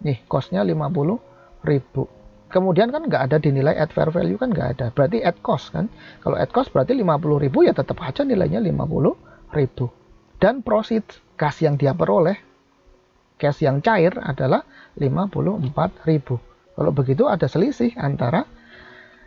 Nih, cost-nya 50.000. Kemudian kan nggak ada dinilai at fair value, kan nggak ada. Berarti at cost kan. Kalau at cost berarti 50.000 ya tetap aja nilainya 50.000. Dan proceed, cash yang dia peroleh, cash yang cair adalah 54.000. Kalau begitu ada selisih antara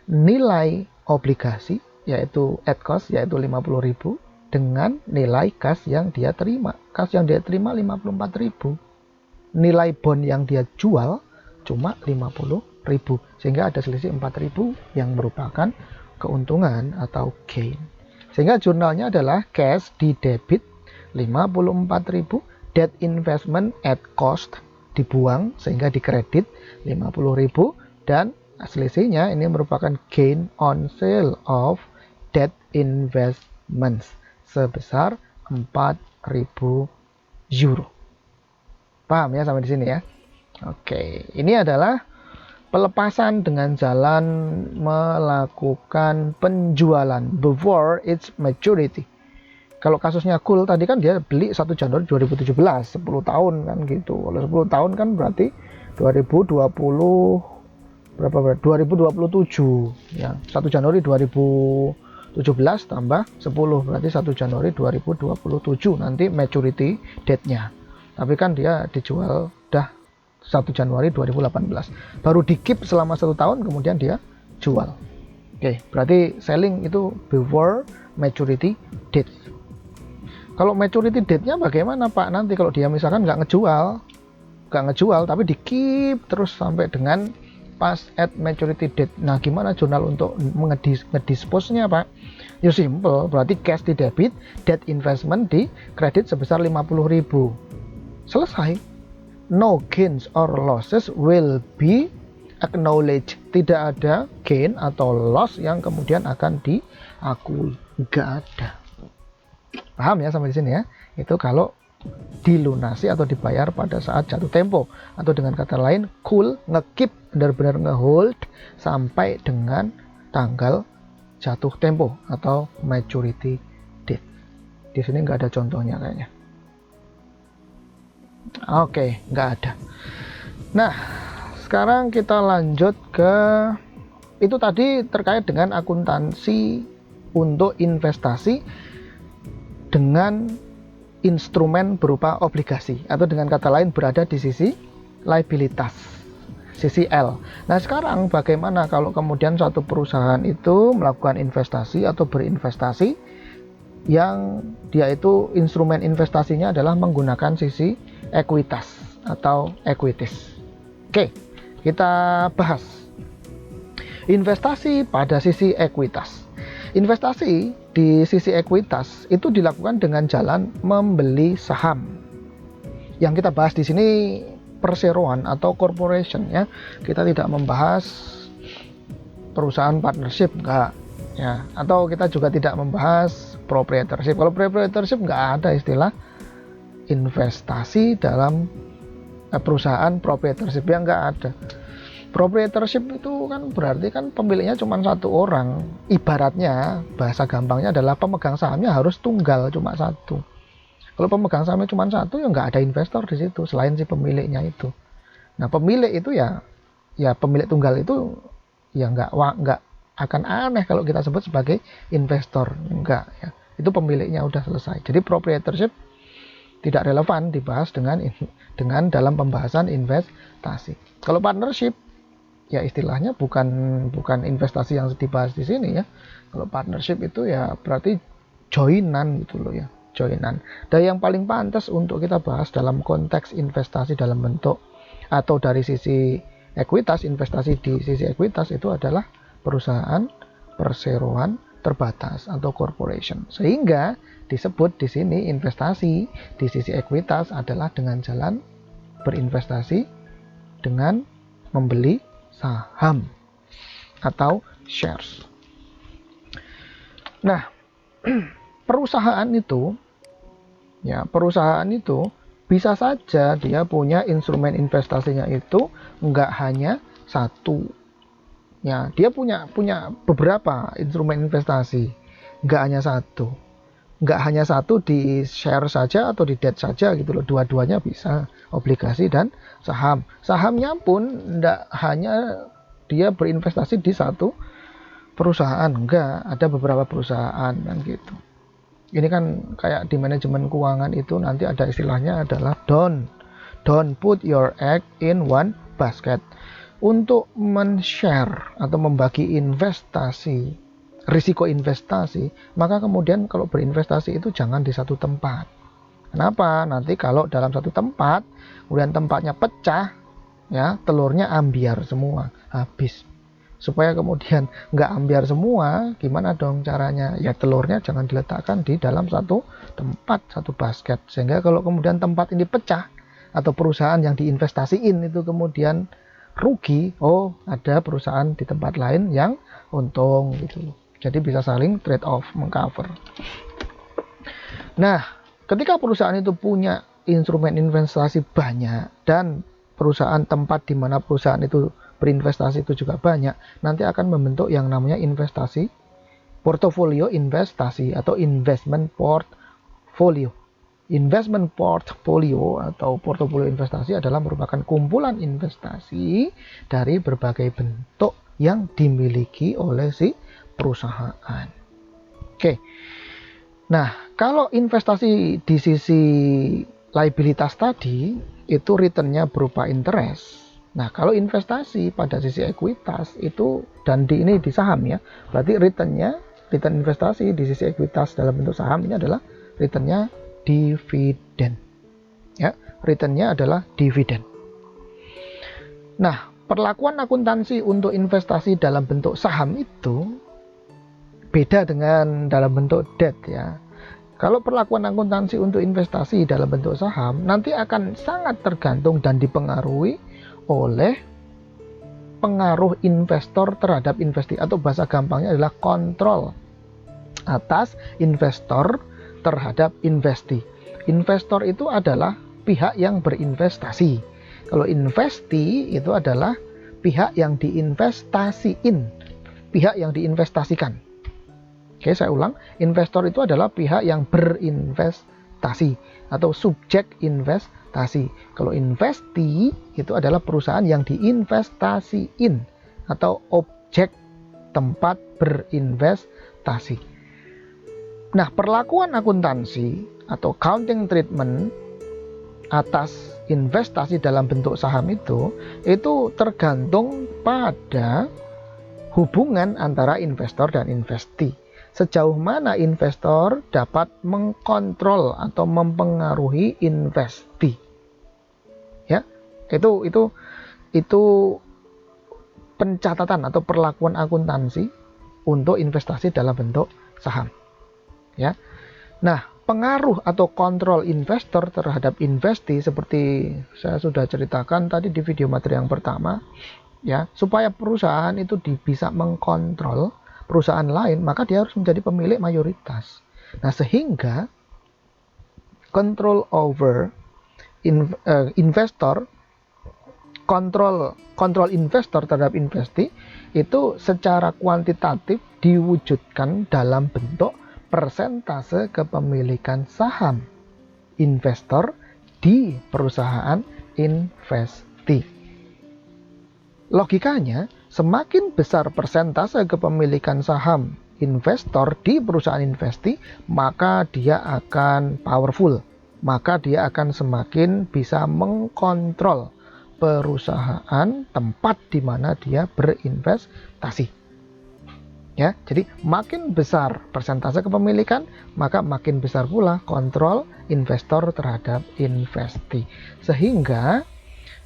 nilai obligasi yaitu at cost yaitu 50.000 dengan nilai kas yang dia terima. Kas yang dia terima 54.000. Nilai bond yang dia jual cuma 50.000, sehingga ada selisih 4.000 yang merupakan keuntungan atau gain. Sehingga jurnalnya adalah cash di debit 54.000, debt investment at cost dibuang sehingga dikredit 50.000, dan selisihnya ini merupakan gain on sale of debt investments sebesar 4.000 euro. Paham ya sampai di sini ya? Oke, ini adalah pelepasan dengan jalan melakukan penjualan before its maturity. Kalau kasusnya Cool tadi kan dia beli 1 Januari 2017, 10 tahun kan gitu. Kalau 10 tahun kan berarti 2027 ya. 1 Januari 2017 tambah 10 berarti 1 Januari 2027 nanti maturity date-nya. Tapi kan dia dijual udah 1 Januari 2018. Baru di-keep selama 1 tahun kemudian dia jual. Oke, berarti selling itu before maturity date. Kalau maturity date-nya bagaimana Pak? Nanti kalau dia misalkan nggak ngejual tapi di-keep terus sampai dengan pas at maturity date. Nah, gimana jurnal untuk ngedispose-nya Pak? Ya simple, berarti cash di debit, debt investment di kredit sebesar 50.000. Selesai. No gains or losses will be acknowledged. Tidak ada gain atau loss yang kemudian akan diakui. Nggak ada. Paham ya sampai di sini ya? Itu kalau dilunasi atau dibayar pada saat jatuh tempo, atau dengan kata lain Cool nge-keep, benar-benar nge-hold sampai dengan tanggal jatuh tempo atau maturity date. Di sini nggak ada contohnya kayaknya. Oke, nggak ada. Nah, sekarang kita lanjut ke itu tadi terkait dengan akuntansi untuk investasi dengan instrumen berupa obligasi, atau dengan kata lain berada di sisi liabilitas, sisi L. Nah, sekarang bagaimana kalau kemudian suatu perusahaan itu melakukan investasi atau berinvestasi yang dia itu instrumen investasinya adalah menggunakan sisi ekuitas atau equities. Oke, kita bahas investasi pada sisi ekuitas. Investasi di sisi ekuitas itu dilakukan dengan jalan membeli saham. Yang kita bahas di sini perseroan atau corporation ya. Kita tidak membahas perusahaan partnership, enggak ya. Atau kita juga tidak membahas proprietorship. Kalau proprietorship enggak ada istilah investasi dalam perusahaan proprietorship, yang enggak ada. Proprietorship itu kan berarti kan pemiliknya cuma satu orang. Ibaratnya bahasa gampangnya adalah pemegang sahamnya harus tunggal, cuma satu. Kalau pemegang sahamnya cuma satu ya nggak ada investor di situ selain si pemiliknya itu. Nah, pemilik itu ya pemilik tunggal itu ya nggak akan aneh kalau kita sebut sebagai investor. Enggak ya. Itu pemiliknya udah selesai. Jadi proprietorship tidak relevan dibahas dengan dalam pembahasan investasi. Kalau partnership ya istilahnya bukan investasi yang dibahas di sini ya. Kalau partnership itu ya berarti joinan gitu loh ya, joinan. Dan yang paling pantas untuk kita bahas dalam konteks investasi dalam bentuk atau dari sisi ekuitas, investasi di sisi ekuitas itu adalah perusahaan perseroan terbatas atau corporation. Sehingga disebut di sini investasi di sisi ekuitas adalah dengan jalan berinvestasi dengan membeli saham atau shares. Nah, perusahaan itu bisa saja dia punya instrumen investasinya itu nggak hanya satu. Ya, dia punya beberapa instrumen investasi, nggak hanya satu. Nggak hanya satu di share saja atau di debt saja gitu loh, dua-duanya bisa, obligasi dan saham. Sahamnya pun nggak hanya dia berinvestasi di satu perusahaan, enggak, ada beberapa perusahaan kan gitu. Ini kan kayak di manajemen keuangan itu nanti ada istilahnya adalah don't put your egg in one basket. Untuk men-share atau membagi investasi, risiko investasi, maka kemudian kalau berinvestasi itu jangan di satu tempat. Kenapa? Nanti kalau dalam satu tempat, kemudian tempatnya pecah, ya telurnya ambiar semua, habis. Supaya kemudian nggak ambiar semua, gimana dong caranya? Ya telurnya jangan diletakkan di dalam satu tempat, satu basket. Sehingga kalau kemudian tempat ini pecah, atau perusahaan yang diinvestasiin itu kemudian rugi, oh ada perusahaan di tempat lain yang untung gitu. Jadi bisa saling trade off, mengcover. Nah, ketika perusahaan itu punya instrumen investasi banyak dan perusahaan tempat di mana perusahaan itu berinvestasi itu juga banyak, nanti akan membentuk yang namanya investasi portofolio investasi atau investment portfolio. Investment portfolio atau portofolio investasi adalah merupakan kumpulan investasi dari berbagai bentuk yang dimiliki oleh si perusahaan. Oke. Nah, kalau investasi di sisi liabilitas tadi itu returnnya berupa interest. Nah, kalau investasi pada sisi ekuitas itu dan ini di saham ya, berarti return investasi di sisi ekuitas dalam bentuk saham ini adalah returnnya dividen. Ya, returnnya adalah dividen. Nah, perlakuan akuntansi untuk investasi dalam bentuk saham itu beda dengan dalam bentuk debt ya. Kalau perlakuan akuntansi untuk investasi dalam bentuk saham nanti akan sangat tergantung dan dipengaruhi oleh pengaruh investor terhadap investi, atau bahasa gampangnya adalah kontrol atas investor terhadap investi. Investor itu adalah pihak yang berinvestasi. Kalau investi itu adalah pihak yang diinvestasiin, pihak yang diinvestasikan. Oke, saya ulang. Investor itu adalah pihak yang berinvestasi atau subjek investasi. Kalau investi itu adalah perusahaan yang diinvestasiin atau objek tempat berinvestasi. Nah, perlakuan akuntansi atau accounting treatment atas investasi dalam bentuk saham itu tergantung pada hubungan antara investor dan investi. Sejauh mana investor dapat mengkontrol atau mempengaruhi investi. Ya, itu pencatatan atau perlakuan akuntansi untuk investasi dalam bentuk saham. Ya. Nah, pengaruh atau kontrol investor terhadap investi seperti saya sudah ceritakan tadi di video materi yang pertama, ya, supaya perusahaan itu bisa mengkontrol perusahaan lain, maka dia harus menjadi pemilik mayoritas. Nah, sehingga control over investor, kontrol investor terhadap investi itu secara kuantitatif diwujudkan dalam bentuk persentase kepemilikan saham investor di perusahaan investi. Logikanya, Semakin besar persentase kepemilikan saham investor di perusahaan investi, maka dia akan powerful. Maka dia akan semakin bisa mengkontrol perusahaan tempat di mana dia berinvestasi. Ya, jadi makin besar persentase kepemilikan, maka makin besar pula kontrol investor terhadap investi. Sehingga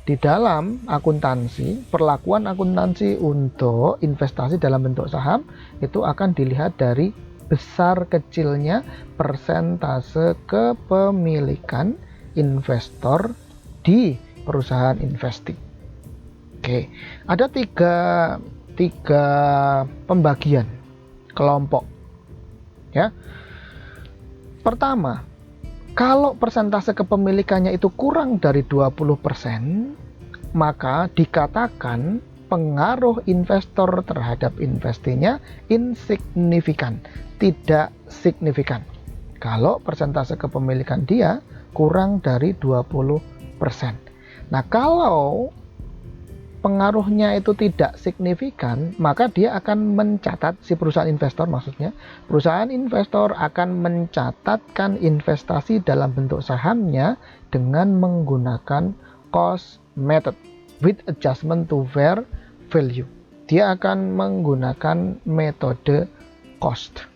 di dalam akuntansi, perlakuan akuntansi untuk investasi dalam bentuk saham itu akan dilihat dari besar kecilnya persentase kepemilikan investor di perusahaan investi. Oke, ada tiga pembagian kelompok. Ya, pertama, kalau persentase kepemilikannya itu kurang dari 20%, maka dikatakan pengaruh investor terhadap investinya insignifikan, tidak signifikan. Kalau persentase kepemilikan dia kurang dari 20%. Nah, kalau pengaruhnya itu tidak signifikan, maka dia akan mencatat, si perusahaan investor maksudnya, perusahaan investor akan mencatatkan investasi dalam bentuk sahamnya dengan menggunakan cost method with adjustment to fair value. Dia akan menggunakan metode cost.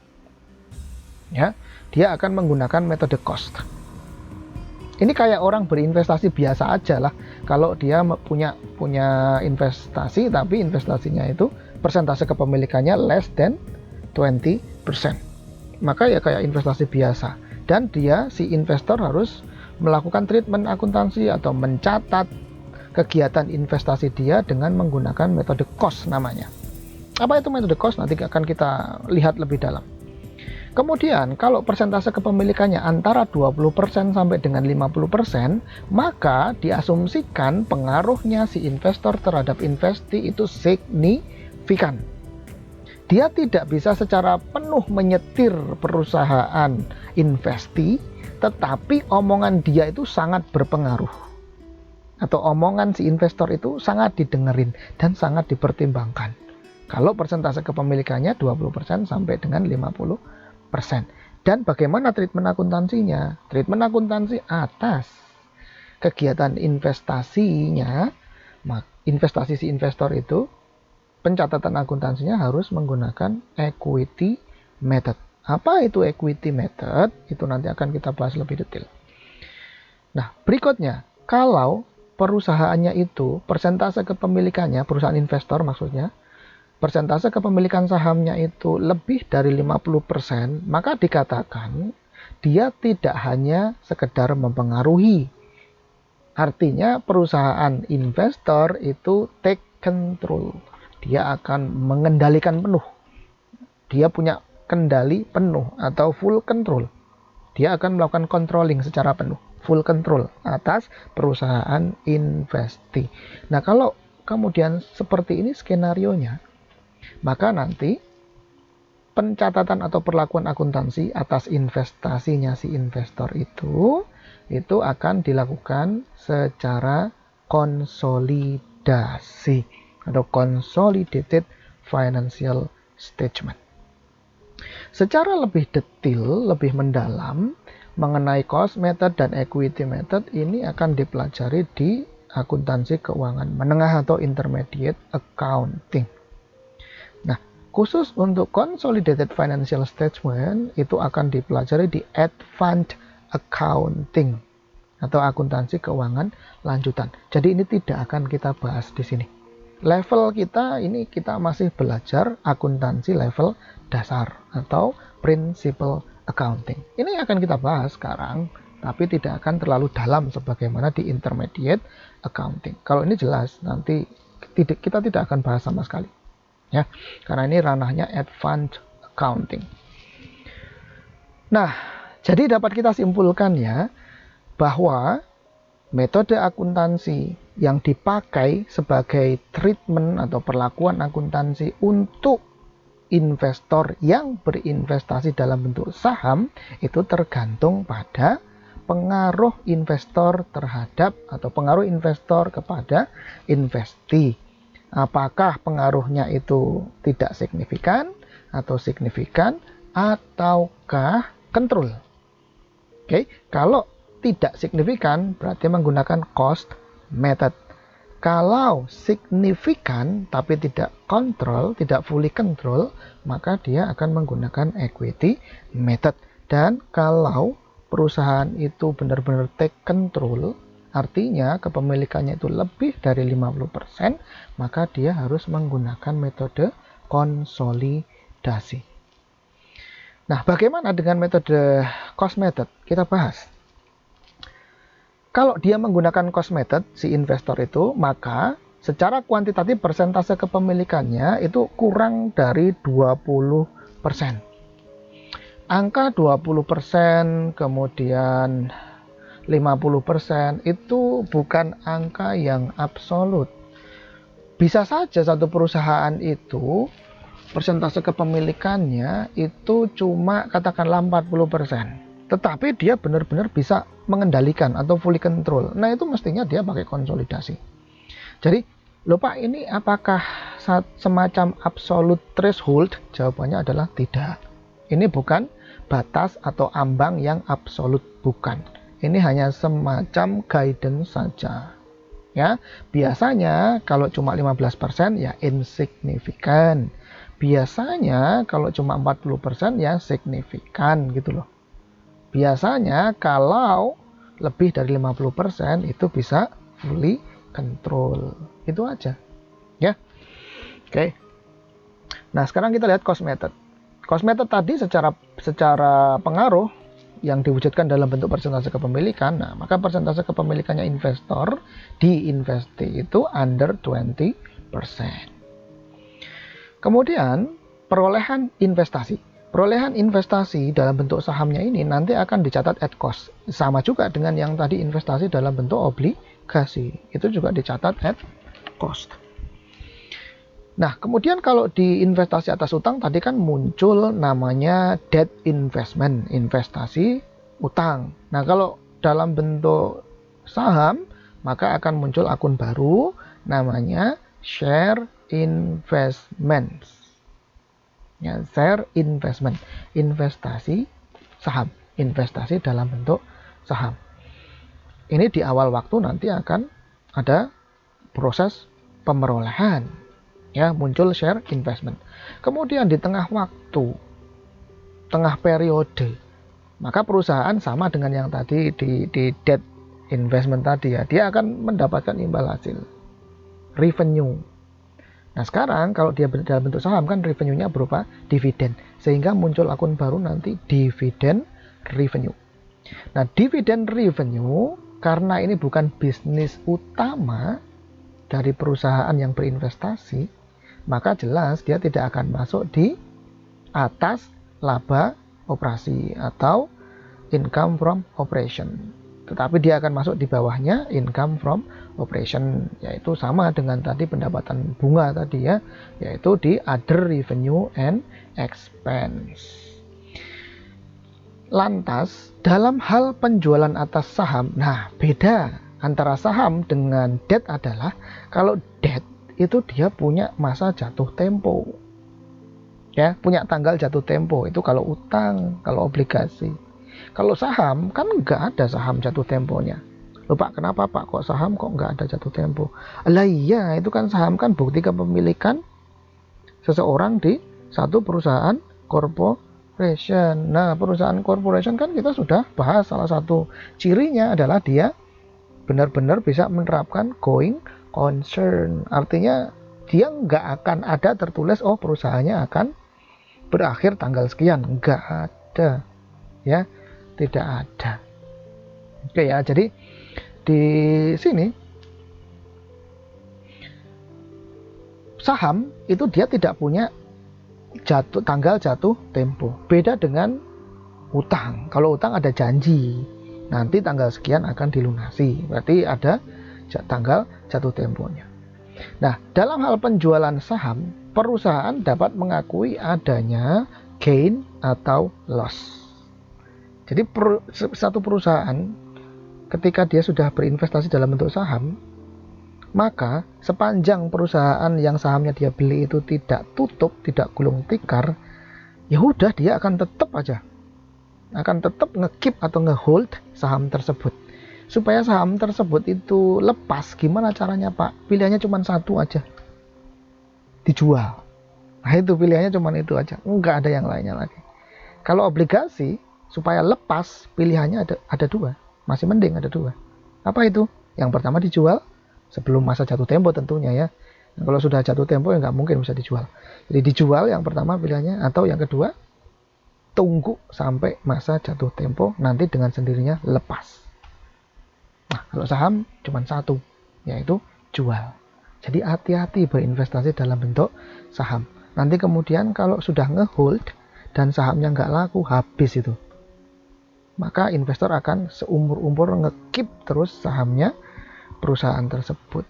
Ya, dia akan menggunakan metode cost. Ini kayak orang berinvestasi biasa aja lah. Kalau dia punya investasi, tapi investasinya itu persentase kepemilikannya less than 20%. Maka ya kayak investasi biasa. Dan dia, si investor harus melakukan treatment akuntansi atau mencatat kegiatan investasi dia dengan menggunakan metode cost namanya. Apa itu metode cost? Nanti akan kita lihat lebih dalam. Kemudian kalau persentase kepemilikannya antara 20% sampai dengan 50%, maka diasumsikan pengaruhnya si investor terhadap investi itu signifikan. Dia tidak bisa secara penuh menyetir perusahaan investi, tetapi omongan dia itu sangat berpengaruh. Atau omongan si investor itu sangat didengerin dan sangat dipertimbangkan. Kalau persentase kepemilikannya 20% sampai dengan 50%. Dan bagaimana treatment akuntansinya? Treatment akuntansi atas kegiatan investasinya, investasi si investor itu, pencatatan akuntansinya harus menggunakan equity method. Apa itu equity method? Itu nanti akan kita bahas lebih detail. Nah, berikutnya, kalau perusahaannya itu, persentase kepemilikannya, perusahaan investor maksudnya, persentase kepemilikan sahamnya itu lebih dari 50%, maka dikatakan dia tidak hanya sekedar mempengaruhi. Artinya perusahaan investor itu take control. Dia akan mengendalikan penuh. Dia punya kendali penuh atau full control. Dia akan melakukan controlling secara penuh, full control atas perusahaan investi. Nah, kalau kemudian seperti ini skenarionya, maka nanti pencatatan atau perlakuan akuntansi atas investasinya si investor itu akan dilakukan secara konsolidasi atau consolidated financial statement. Secara lebih detail, lebih mendalam mengenai cost method dan equity method ini akan dipelajari di akuntansi keuangan menengah atau intermediate accounting. Nah, khusus untuk consolidated financial statement itu akan dipelajari di advanced accounting atau akuntansi keuangan lanjutan. Jadi ini tidak akan kita bahas di sini. Level kita ini kita masih belajar akuntansi level dasar atau principal accounting. Ini akan kita bahas sekarang, tapi tidak akan terlalu dalam sebagaimana di intermediate accounting. Kalau ini jelas nanti kita tidak akan bahas sama sekali. Ya, karena ini ranahnya advanced accounting. Nah, jadi dapat kita simpulkan ya bahwa metode akuntansi yang dipakai sebagai treatment atau perlakuan akuntansi untuk investor yang berinvestasi dalam bentuk saham itu tergantung pada pengaruh investor terhadap atau pengaruh investor kepada investi. Apakah pengaruhnya itu tidak signifikan atau signifikan ataukah control? Oke, kalau tidak signifikan berarti menggunakan cost method. Kalau signifikan tapi tidak kontrol, tidak fully control, maka dia akan menggunakan equity method. Dan kalau perusahaan itu benar-benar take control, artinya kepemilikannya itu lebih dari 50%, maka dia harus menggunakan metode konsolidasi. Nah, bagaimana dengan metode cost method? Kita bahas. Kalau dia menggunakan cost method, si investor itu, maka secara kuantitatif persentase kepemilikannya itu kurang dari 20%. Angka 20%, kemudian 50% itu bukan angka yang absolut. Bisa saja satu perusahaan itu persentase kepemilikannya itu cuma katakanlah 40%. Tetapi dia benar-benar bisa mengendalikan atau fully control. Nah, itu mestinya dia pakai konsolidasi. Jadi, lupa ini apakah semacam absolute threshold? Jawabannya adalah tidak. Ini bukan batas atau ambang yang absolut, bukan. Ini hanya semacam guidance saja. Ya, biasanya kalau cuma 15% ya insignifikan. Biasanya kalau cuma 40% ya signifikan gitu loh. Biasanya kalau lebih dari 50% itu bisa fully control. Itu aja. Ya. Oke. Nah, sekarang kita lihat cost method. Cost method tadi secara pengaruh yang diwujudkan dalam bentuk persentase kepemilikan. Nah, maka persentase kepemilikannya investor di investasi itu under 20%. Kemudian, perolehan investasi. Perolehan investasi dalam bentuk sahamnya ini nanti akan dicatat at cost. Sama juga dengan yang tadi investasi dalam bentuk obligasi. Itu juga dicatat at cost. Nah, kemudian kalau di investasi atas utang tadi kan muncul namanya debt investment, investasi utang. Nah, kalau dalam bentuk saham, maka akan muncul akun baru namanya share investment. Ya, share investment, investasi saham, investasi dalam bentuk saham. Ini di awal waktu nanti akan ada proses pemerolehan. Ya, muncul share investment. Kemudian di tengah waktu, tengah periode, maka perusahaan sama dengan yang tadi di debt investment tadi ya, dia akan mendapatkan imbal hasil, revenue. Nah, sekarang kalau dia dalam bentuk saham kan revenue-nya berupa dividen, sehingga muncul akun baru nanti dividen revenue. Nah, dividen revenue karena ini bukan bisnis utama dari perusahaan yang berinvestasi, maka jelas dia tidak akan masuk di atas laba operasi atau income from operation. Tetapi dia akan masuk di bawahnya income from operation, yaitu sama dengan tadi pendapatan bunga tadi ya, yaitu di other revenue and expense. Lantas, dalam hal penjualan atas saham, nah beda antara saham dengan debt adalah kalau debt itu dia punya masa jatuh tempo. Ya, punya tanggal jatuh tempo. Itu kalau utang, kalau obligasi. Kalau saham kan nggak ada saham jatuh temponya. Loh Pak, kenapa Pak kok saham kok nggak ada jatuh tempo? Lah iya, itu kan saham kan bukti kepemilikan seseorang di satu perusahaan corporation. Nah, perusahaan corporation kan kita sudah bahas, salah satu cirinya adalah dia benar-benar bisa menerapkan going concern, artinya dia nggak akan ada tertulis oh perusahaannya akan berakhir tanggal sekian, nggak ada ya, tidak ada. Oke ya, jadi di sini saham itu dia tidak punya tanggal jatuh tempo, beda dengan utang. Kalau utang ada janji nanti tanggal sekian akan dilunasi, berarti ada tanggal jatuh temponya. Nah, dalam hal penjualan saham, perusahaan dapat mengakui adanya gain atau loss. Jadi satu perusahaan ketika dia sudah berinvestasi dalam bentuk saham, Maka sepanjang perusahaan yang sahamnya dia beli itu tidak tutup, tidak gulung tikar, ya udah dia akan tetap nge-keep atau nge-hold saham tersebut. Supaya saham tersebut itu lepas, gimana caranya Pak? Pilihannya cuma satu aja, dijual. Nah itu pilihannya cuma itu aja, nggak ada yang lainnya lagi. Kalau obligasi, supaya lepas, pilihannya ada dua, masih mending ada dua. Apa itu? Yang pertama dijual, sebelum masa jatuh tempo tentunya ya. Nah, kalau sudah jatuh tempo ya nggak mungkin bisa dijual. Jadi dijual yang pertama pilihannya, atau yang kedua tunggu sampai masa jatuh tempo, nanti dengan sendirinya lepas. Nah kalau saham cuma satu, yaitu jual. Jadi hati-hati berinvestasi dalam bentuk saham. Nanti kemudian kalau sudah ngehold dan sahamnya nggak laku, habis itu. Maka investor akan seumur-umur nge-keep terus sahamnya perusahaan tersebut.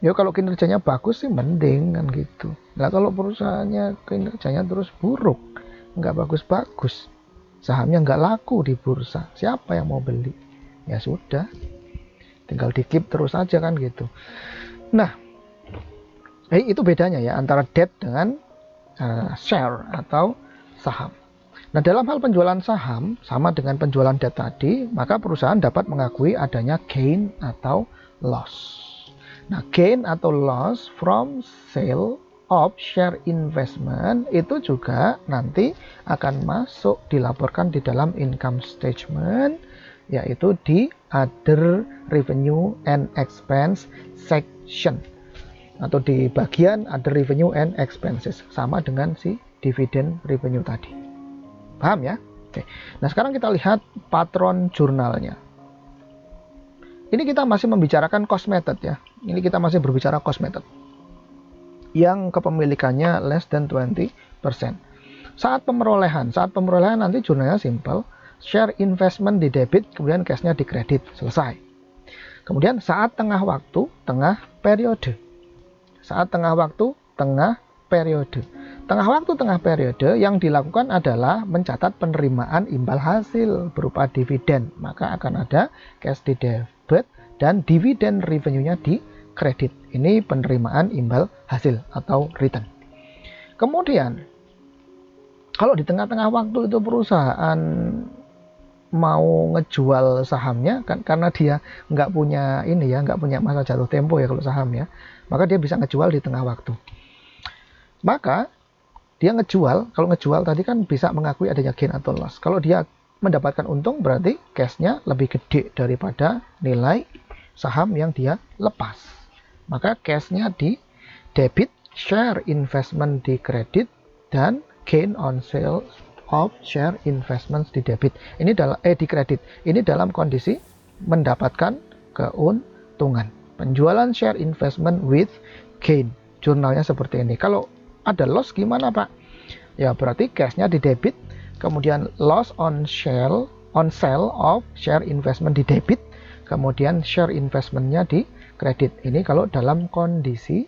Ya kalau kinerjanya bagus sih mending kan gitu. Nah kalau perusahaannya kinerjanya terus buruk, nggak bagus-bagus, sahamnya nggak laku di bursa, siapa yang mau beli? Ya sudah, tinggal di-keep terus aja kan gitu. Nah, itu bedanya ya antara debt dengan share atau saham. Nah dalam hal penjualan saham sama dengan penjualan debt tadi, maka perusahaan dapat mengakui adanya gain atau loss. Nah gain atau loss from sale of share investment itu juga nanti akan masuk dilaporkan di dalam income statement, yaitu di other revenue and expense section, atau di bagian other revenue and expenses, sama dengan si dividend revenue tadi. Paham ya? Oke. Nah sekarang kita lihat patron jurnalnya. Ini kita masih membicarakan cost method ya. Ini kita masih berbicara cost method yang kepemilikannya less than 20%. Saat pemerolehan nanti jurnalnya simple. Share investment di debit, kemudian cashnya di kredit, selesai. Kemudian saat tengah waktu, tengah periode. Saat tengah waktu, tengah periode. Tengah waktu, tengah periode yang dilakukan adalah mencatat penerimaan imbal hasil berupa dividen. Maka akan ada cash di debit dan dividen revenue-nya di kredit. Ini penerimaan imbal hasil atau return. Kemudian, kalau di tengah-tengah waktu itu perusahaan mau ngejual sahamnya kan, karena dia nggak punya masa jatuh tempo ya kalau saham ya, maka dia bisa ngejual di tengah waktu. Maka dia ngejual, kalau ngejual tadi kan bisa mengakui adanya gain atau loss. Kalau dia mendapatkan untung berarti cashnya lebih gede daripada nilai saham yang dia lepas. Maka cashnya di debit, share investment di kredit, dan gain on sale of share investments di debit. Ini di kredit. Ini dalam kondisi mendapatkan keuntungan. Penjualan share investment with gain. Jurnalnya seperti ini. Kalau ada loss gimana Pak? Ya berarti cashnya di debit, kemudian loss on sale of share investment di debit, kemudian share investmentnya di kredit. Ini kalau dalam kondisi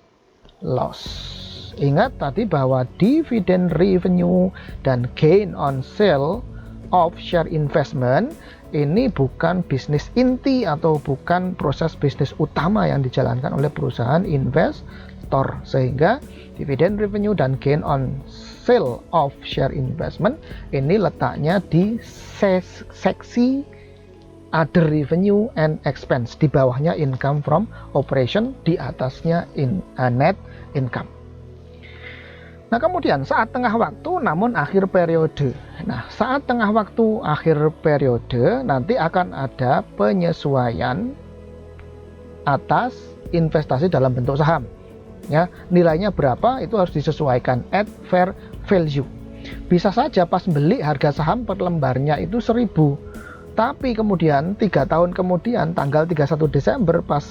loss. Ingat tadi bahwa dividend revenue dan gain on sale of share investment ini bukan bisnis inti atau bukan proses bisnis utama yang dijalankan oleh perusahaan investor, sehingga dividend revenue dan gain on sale of share investment ini letaknya di seksi other revenue and expense, di bawahnya income from operation, di atasnya net income. Nah kemudian saat tengah waktu namun akhir periode. Nah saat tengah waktu akhir periode nanti akan ada penyesuaian atas investasi dalam bentuk saham. Ya, nilainya berapa itu harus disesuaikan at fair value. Bisa saja pas beli harga saham per lembarnya itu 1.000. Tapi kemudian 3 tahun kemudian tanggal 31 Desember pas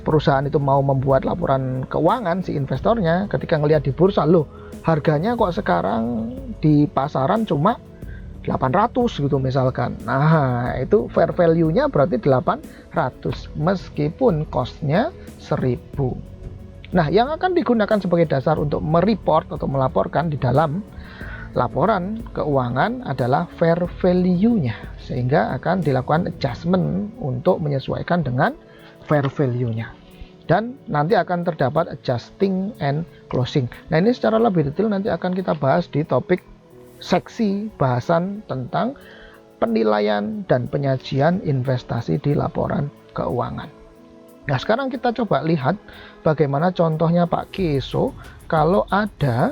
perusahaan itu mau membuat laporan keuangan, si investornya ketika ngelihat di bursa, loh harganya kok sekarang di pasaran cuma 800 gitu misalkan. Nah itu fair value-nya berarti 800 meskipun cost-nya 1.000. Nah yang akan digunakan sebagai dasar untuk mereport atau melaporkan di dalam laporan keuangan adalah fair value-nya, sehingga akan dilakukan adjustment untuk menyesuaikan dengan fair value-nya. Dan nanti akan terdapat adjusting and closing. Nah, ini secara lebih detail nanti akan kita bahas di topik seksi bahasan tentang penilaian dan penyajian investasi di laporan keuangan. Nah, sekarang kita coba lihat bagaimana contohnya Pak Keso kalau ada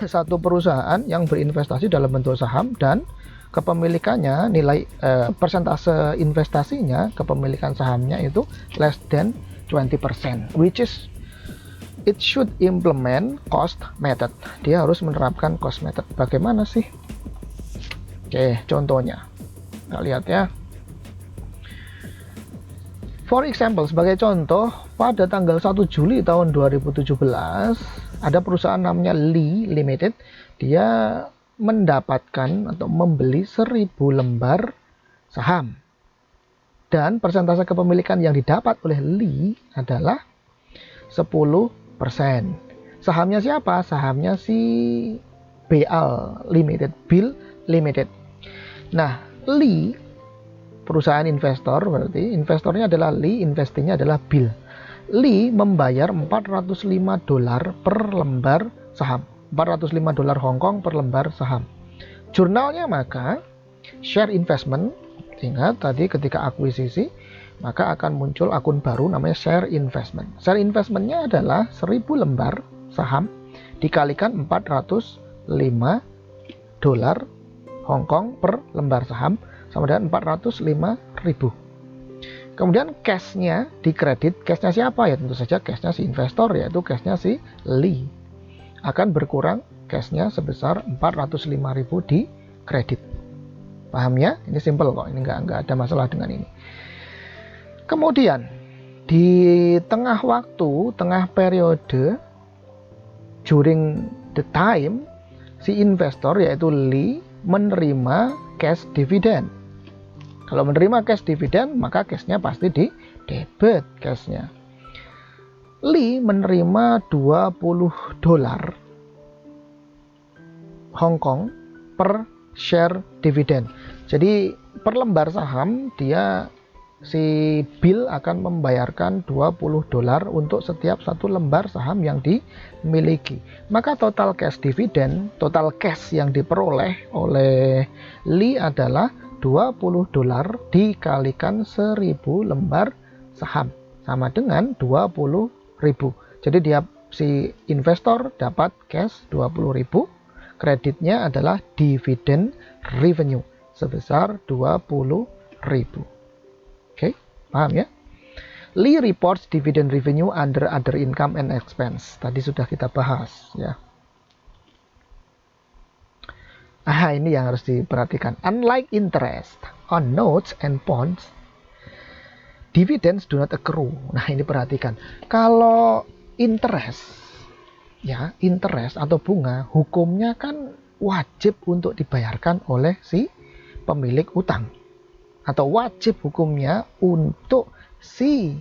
satu perusahaan yang berinvestasi dalam bentuk saham dan kepemilikannya, nilai persentase investasinya, kepemilikan sahamnya itu less than 20%, which is it should implement cost method. Dia harus menerapkan cost method. Bagaimana sih? Oke, contohnya kita lihat ya. For example, sebagai contoh, pada tanggal 1 Juli tahun 2017 ada perusahaan namanya Lee Limited. Dia mendapatkan atau membeli 1000 lembar saham, dan persentase kepemilikan yang didapat oleh Lee adalah 10%. Sahamnya siapa? Sahamnya si BL Limited, Bill Limited. Nah, Lee perusahaan investor, berarti investornya adalah Lee, investingnya adalah Bill. Lee membayar $405 per lembar saham, $405 Hong Kong per lembar saham. Jurnalnya maka share investment, ingat tadi ketika akuisisi maka akan muncul akun baru namanya share investment. Share investmentnya adalah 1000 lembar saham dikalikan $405 Hong Kong per lembar saham sama dengan 405.000. Kemudian cashnya dikredit. Cashnya siapa? Ya tentu saja cashnya si investor, yaitu cashnya si Lee. Akan berkurang cashnya sebesar 405.000 di kredit. Paham ya? Ini simple kok, ini nggak ada masalah dengan ini. Kemudian di tengah waktu, tengah periode, during the time, si investor yaitu Lee menerima cash dividend. Kalau menerima cash dividend, maka cashnya pasti di debit cashnya. Lee menerima $20 Hong Kong per share dividend. Jadi per lembar saham dia si Bill akan membayarkan $20 untuk setiap satu lembar saham yang dimiliki. Maka total cash dividend, total cash yang diperoleh oleh Lee adalah $20 dikalikan 1000 lembar saham sama dengan 20.000. Jadi dia si investor dapat cash 20.000, kreditnya adalah dividend revenue sebesar 20.000. Oke, paham ya? Lee reports dividend revenue under other income and expense. Tadi sudah kita bahas ya. Ini yang harus diperhatikan. Unlike interest on notes and bonds, dividends do not accrue. Nah, ini perhatikan. Kalau interest, ya, interest atau bunga, hukumnya kan wajib untuk dibayarkan oleh si pemilik utang. Atau wajib hukumnya untuk si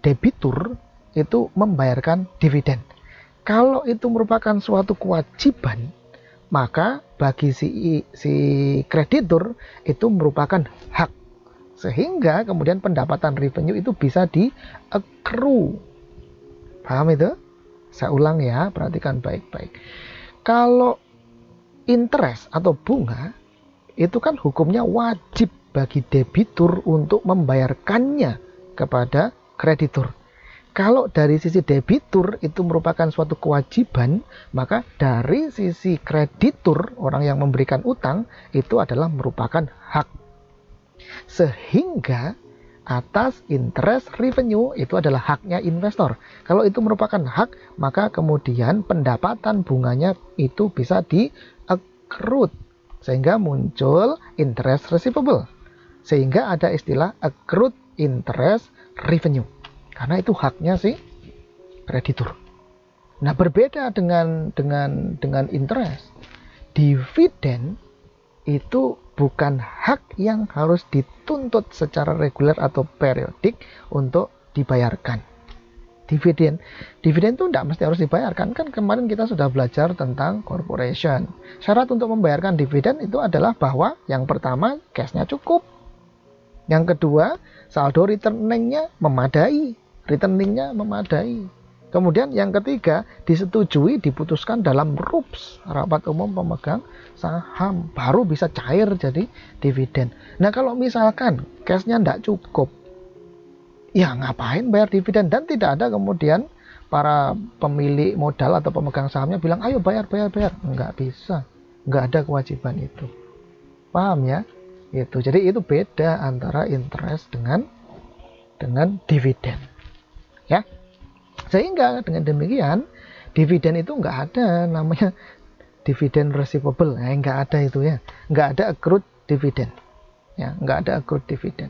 debitur itu membayarkan dividen. Kalau itu merupakan suatu kewajiban, maka bagi si kreditur itu merupakan hak, sehingga kemudian pendapatan revenue itu bisa di accrue. Paham itu? Saya ulang ya, perhatikan baik-baik. Kalau interest atau bunga itu kan hukumnya wajib bagi debitur untuk membayarkannya kepada kreditur. Kalau dari sisi debitur itu merupakan suatu kewajiban, maka dari sisi kreditur, orang yang memberikan utang, itu adalah merupakan hak. Sehingga atas interest revenue itu adalah haknya investor. Kalau itu merupakan hak, maka kemudian pendapatan bunganya itu bisa di-accrued. Sehingga muncul interest receivable. Sehingga ada istilah accrued interest revenue. Karena itu haknya si kreditur. Nah, berbeda dengan interest. Dividen itu bukan hak yang harus dituntut secara reguler atau periodik untuk dibayarkan. Dividen itu tidak mesti harus dibayarkan. Kan kemarin kita sudah belajar tentang corporation. Syarat untuk membayarkan dividen itu adalah bahwa yang pertama cashnya cukup. Yang kedua, saldo returningnya memadai. Kemudian yang ketiga, disetujui diputuskan dalam RUPS, rapat umum pemegang saham, baru bisa cair jadi dividen. Nah, kalau misalkan cashnya tidak cukup, ya ngapain bayar dividen? Dan tidak ada kemudian para pemilik modal atau pemegang sahamnya bilang, ayo bayar. Nggak bisa, nggak ada kewajiban itu. Paham ya? Itu. Jadi itu beda antara interest dengan dividen. Ya. Sehingga dengan demikian dividen itu nggak ada namanya dividen receivable, nggak ada itu ya, nggak ada accrued dividen, ya, nggak ada accrued dividen.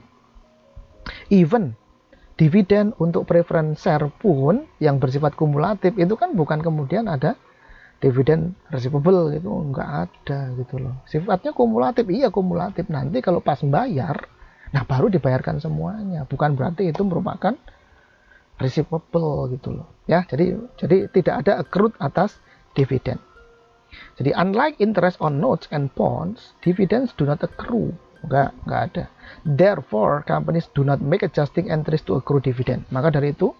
Even dividen untuk preference share pun yang bersifat kumulatif itu kan bukan kemudian ada dividen receivable gitu, nggak ada gitu loh. Sifatnya kumulatif, iya kumulatif, nanti kalau pas bayar, nah baru dibayarkan semuanya, bukan berarti itu merupakan receivable gitu loh ya. Jadi tidak ada accrued atas dividen. Jadi unlike interest on notes and bonds, dividends do not accrue. Enggak ada. Therefore, companies do not make adjusting entries to accrue dividend. Maka dari itu,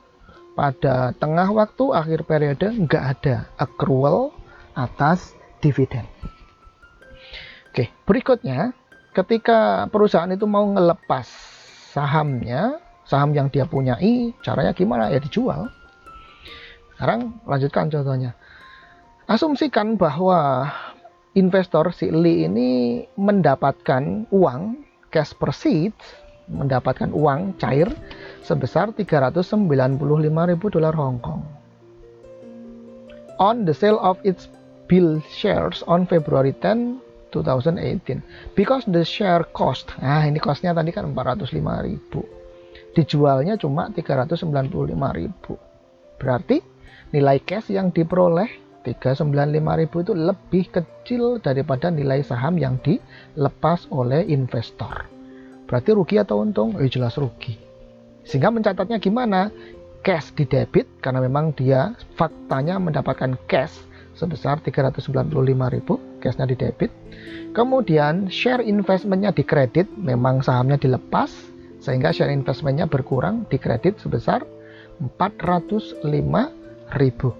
pada tengah waktu akhir periode enggak ada accrual atas dividen. Oke, berikutnya ketika perusahaan itu mau ngelepas sahamnya, saham yang dia punyai, caranya gimana? Ya dijual. Sekarang lanjutkan contohnya. Asumsikan bahwa investor si Lee ini mendapatkan uang cash proceeds, mendapatkan uang cair sebesar 395.000 dolar Hong Kong on the sale of its Bill shares on February 10, 2018. Because the share cost, nah ini costnya tadi kan 405.000. Dijualnya cuma 395.000. Berarti nilai cash yang diperoleh 395.000 itu lebih kecil daripada nilai saham yang dilepas oleh investor. Berarti rugi atau untung? Jelas rugi. Sehingga mencatatnya gimana? Cash di debit karena memang dia faktanya mendapatkan cash sebesar 395.000, cashnya di debit. Kemudian share investmentnya di kredit, memang sahamnya dilepas, sehingga share investmentnya berkurang, dikredit sebesar 405.000.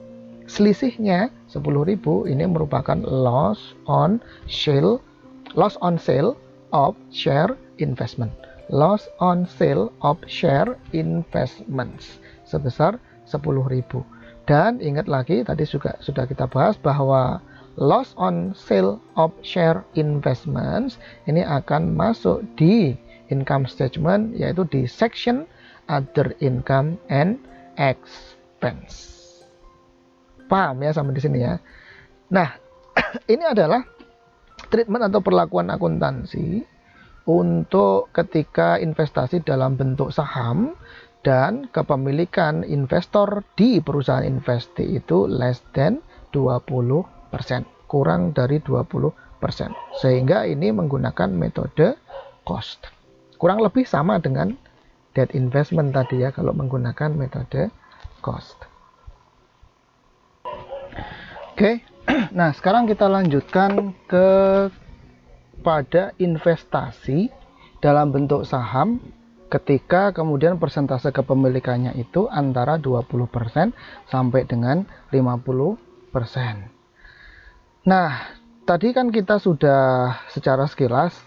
Selisihnya 10.000 ini merupakan loss on sale of share investment. Loss on sale of share investments sebesar 10.000. Dan ingat lagi tadi juga sudah kita bahas bahwa loss on sale of share investments ini akan masuk di income statement, yaitu di section other income and expense. Paham ya sampai di sini ya. Nah, ini adalah treatment atau perlakuan akuntansi untuk ketika investasi dalam bentuk saham dan kepemilikan investor di perusahaan investasi itu less than 20%, kurang dari 20%. Sehingga ini menggunakan metode cost. Kurang lebih sama dengan debt investment tadi ya, kalau menggunakan metode cost. Oke, nah sekarang kita lanjutkan pada investasi dalam bentuk saham ketika kemudian persentase kepemilikannya itu antara 20% sampai dengan 50%. Nah, tadi kan kita sudah secara sekilas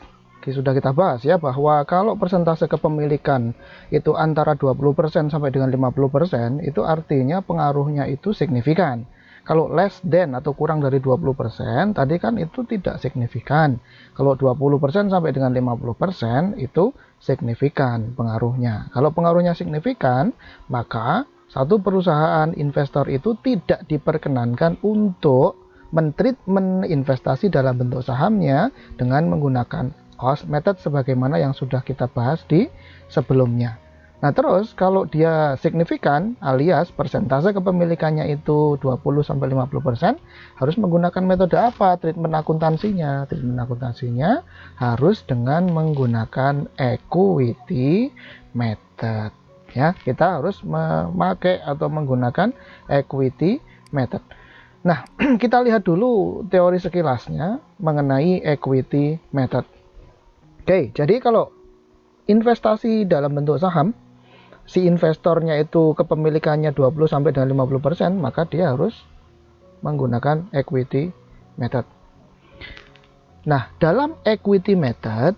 sudah kita bahas ya, bahwa kalau persentase kepemilikan itu antara 20% sampai dengan 50%, itu artinya pengaruhnya itu signifikan. Kalau less than atau kurang dari 20%, tadi kan itu tidak signifikan. Kalau 20% sampai dengan 50% itu signifikan pengaruhnya. Kalau pengaruhnya signifikan, maka satu perusahaan investor itu tidak diperkenankan untuk mentreatment investasi dalam bentuk sahamnya dengan menggunakan cost method sebagaimana yang sudah kita bahas di sebelumnya. Nah terus kalau dia signifikan alias persentase kepemilikannya itu 20-50%, harus menggunakan metode apa treatment akuntansinya? Treatment akuntansinya harus dengan menggunakan equity method. Ya, kita harus memakai atau menggunakan equity method. Nah, kita lihat dulu teori sekilasnya mengenai equity method. Oke, jadi kalau investasi dalam bentuk saham, si investornya itu kepemilikannya 20 sampai dengan 50%, maka dia harus menggunakan equity method. Nah, dalam equity method,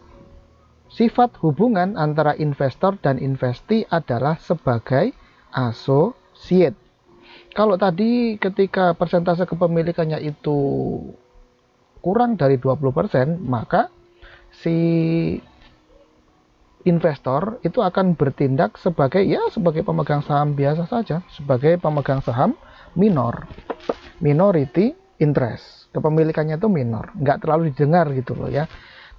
sifat hubungan antara investor dan investee adalah sebagai associate. Kalau tadi ketika persentase kepemilikannya itu kurang dari 20%, maka si investor itu akan bertindak sebagai pemegang saham biasa saja, sebagai pemegang saham minority interest. Kepemilikannya itu minor, nggak terlalu didengar gitu loh ya.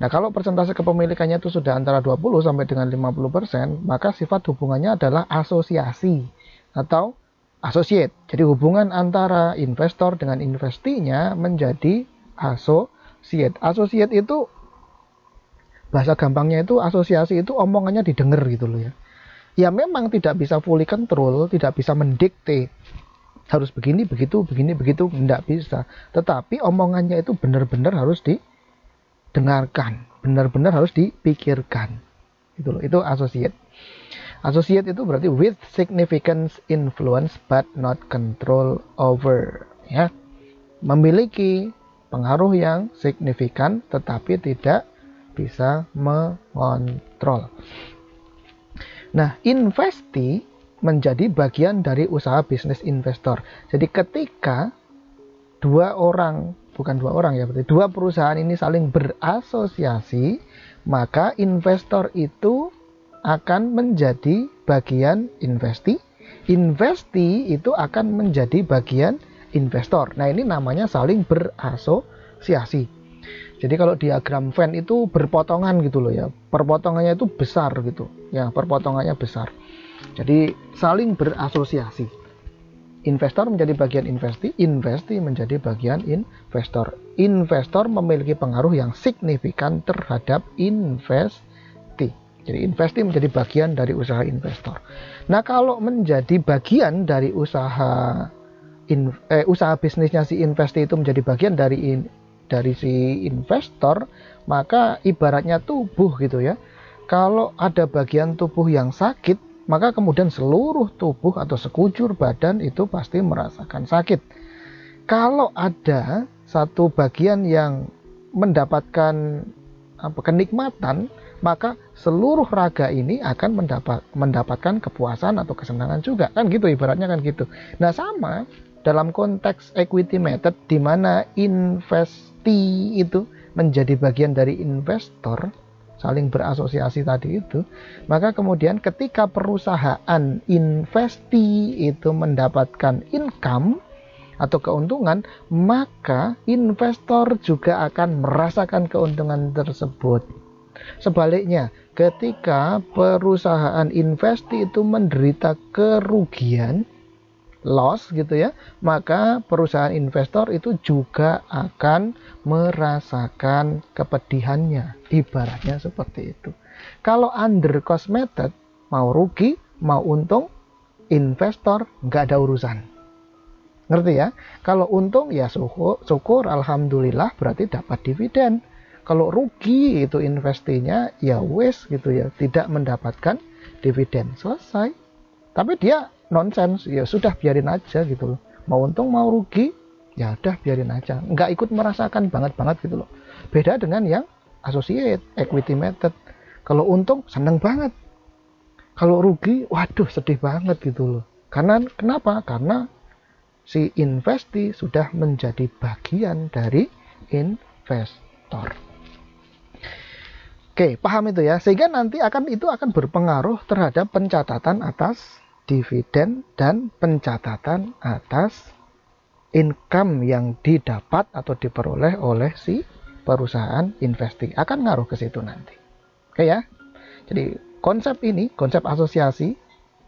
Nah, kalau persentase kepemilikannya itu sudah antara 20 sampai dengan 50%, maka sifat hubungannya adalah asosiasi atau associate. Jadi hubungan antara investor dengan investinya menjadi associate. Associate itu bahasa gampangnya itu asosiasi itu omongannya didengar gitu loh ya. Ya memang tidak bisa fully control, tidak bisa mendikte harus begini, begitu, enggak bisa. Tetapi omongannya itu benar-benar harus didengarkan, benar-benar harus dipikirkan. Gitu loh, itu associate. Associate itu berarti with significant influence but not control over, ya. Memiliki pengaruh yang signifikan tetapi tidak bisa mengontrol. Nah, investee menjadi bagian dari usaha bisnis investor. Jadi ketika dua perusahaan ini saling berasosiasi, maka investor itu akan menjadi bagian investee. Investee itu akan menjadi bagian investor. Nah, ini namanya saling berasosiasi. Jadi kalau diagram Venn itu berpotongan gitu loh ya. Perpotongannya itu besar gitu. Ya, perpotongannya besar. Jadi saling berasosiasi. Investor menjadi bagian investee menjadi bagian investor. Investor memiliki pengaruh yang signifikan terhadap investee. Jadi investee menjadi bagian dari usaha investor. Nah, kalau menjadi bagian dari usaha bisnisnya si investee itu menjadi bagian dari si investor, maka ibaratnya tubuh gitu ya. Kalau ada bagian tubuh yang sakit, maka kemudian seluruh tubuh atau sekujur badan itu pasti merasakan sakit. Kalau ada satu bagian yang mendapatkan kenikmatan, maka seluruh raga ini akan mendapatkan kepuasan atau kesenangan juga, kan gitu ibaratnya kan gitu. Nah, sama dalam konteks equity method di mana investee itu menjadi bagian dari investor, saling berasosiasi tadi itu, maka kemudian ketika perusahaan investee itu mendapatkan income atau keuntungan, maka investor juga akan merasakan keuntungan tersebut. Sebaliknya, ketika perusahaan investee itu menderita kerugian, loss gitu ya, maka perusahaan investor itu juga akan merasakan kepedihannya, ibaratnya seperti itu. Kalau under cost method, mau rugi mau untung, investor nggak ada urusan, ngerti ya. Kalau untung ya syukur alhamdulillah, berarti dapat dividen. Kalau rugi itu investinya ya wes gitu ya, tidak mendapatkan dividen, selesai. Tapi dia nonsense, ya sudah biarin aja gitu loh. Mau untung mau rugi, ya udah biarin aja. Nggak ikut merasakan banget gitu loh. Beda dengan yang associate, equity method. Kalau untung seneng banget. Kalau rugi, waduh sedih banget gitu loh. Karena kenapa? Karena si investee sudah menjadi bagian dari investor. Oke, paham itu ya. Sehingga nanti itu akan berpengaruh terhadap pencatatan atas dividen dan pencatatan atas income yang didapat atau diperoleh oleh si perusahaan investee, akan ngaruh ke situ nanti. Oke ya. Jadi konsep asosiasi,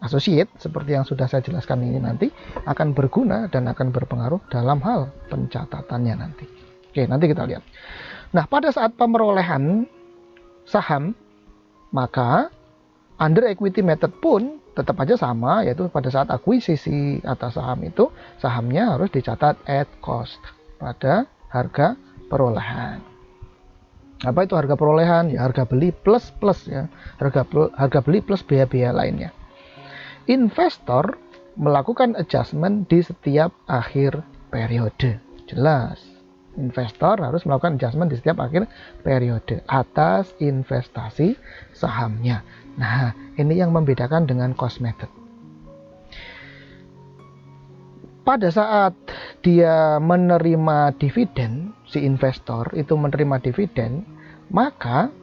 associate seperti yang sudah saya jelaskan ini nanti akan berguna dan akan berpengaruh dalam hal pencatatannya nanti. Oke, nanti kita lihat. Nah, pada saat pemerolehan saham, maka under equity method pun tetap aja sama, yaitu pada saat akuisisi atas saham itu, sahamnya harus dicatat at cost, pada harga perolehan. Apa itu harga perolehan? Ya harga beli plus ya. Harga beli plus biaya-biaya lainnya. Investor melakukan adjustment di setiap akhir periode. Jelas. Investor harus melakukan adjustment di setiap akhir periode atas investasi sahamnya. Nah, ini yang membedakan dengan cost method. Pada saat dia menerima dividen, si investor itu menerima dividen, maka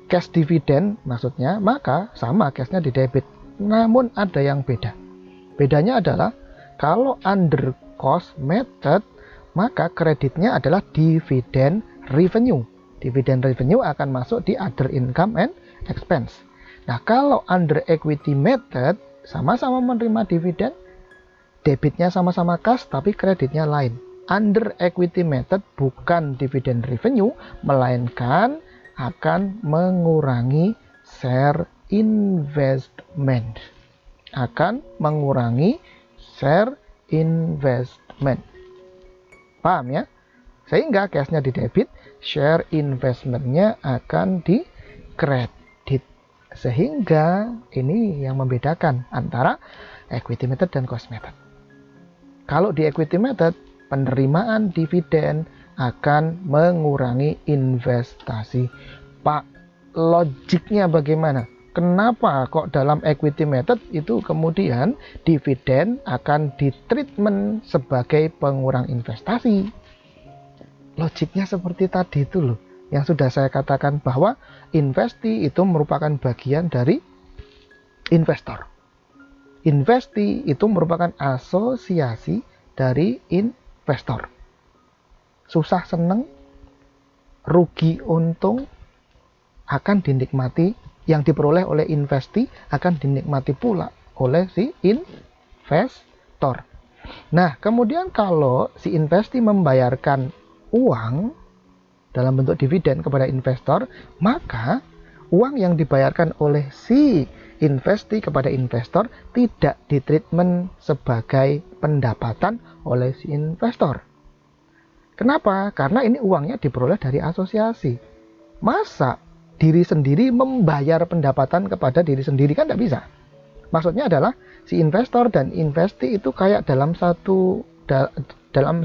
cash dividen maksudnya, maka sama cashnya di debit. Namun ada yang beda. Bedanya adalah kalau under cost method, maka kreditnya adalah dividen revenue. Dividen revenue akan masuk di other income and expense. Nah, kalau under equity method, sama-sama menerima dividen, debitnya sama-sama cash, tapi kreditnya lain. Under equity method bukan dividen revenue, melainkan akan mengurangi share investment. Akan mengurangi share investment. Paham ya? Sehingga cashnya di debit, share investmentnya akan di kredit. Sehingga ini yang membedakan antara equity method dan cost method. Kalau di equity method, penerimaan dividen akan mengurangi investasi. Pak, logiknya bagaimana? Kenapa kok dalam equity method itu kemudian dividen akan ditreatment sebagai pengurang investasi? Logiknya seperti tadi itu loh, yang sudah saya katakan bahwa investi itu merupakan bagian dari investor. Investi itu merupakan asosiasi dari investor. Susah seneng, rugi untung akan dinikmati, yang diperoleh oleh investi akan dinikmati pula oleh si investor. Nah, kemudian kalau si investi membayarkan uang dalam bentuk dividen kepada investor, maka uang yang dibayarkan oleh si investi kepada investor tidak ditreatment sebagai pendapatan oleh si investor. Kenapa? Karena ini uangnya diperoleh dari asosiasi. Masa diri sendiri membayar pendapatan kepada diri sendiri? Kan tidak bisa. Maksudnya adalah si investor dan investi itu kayak dalam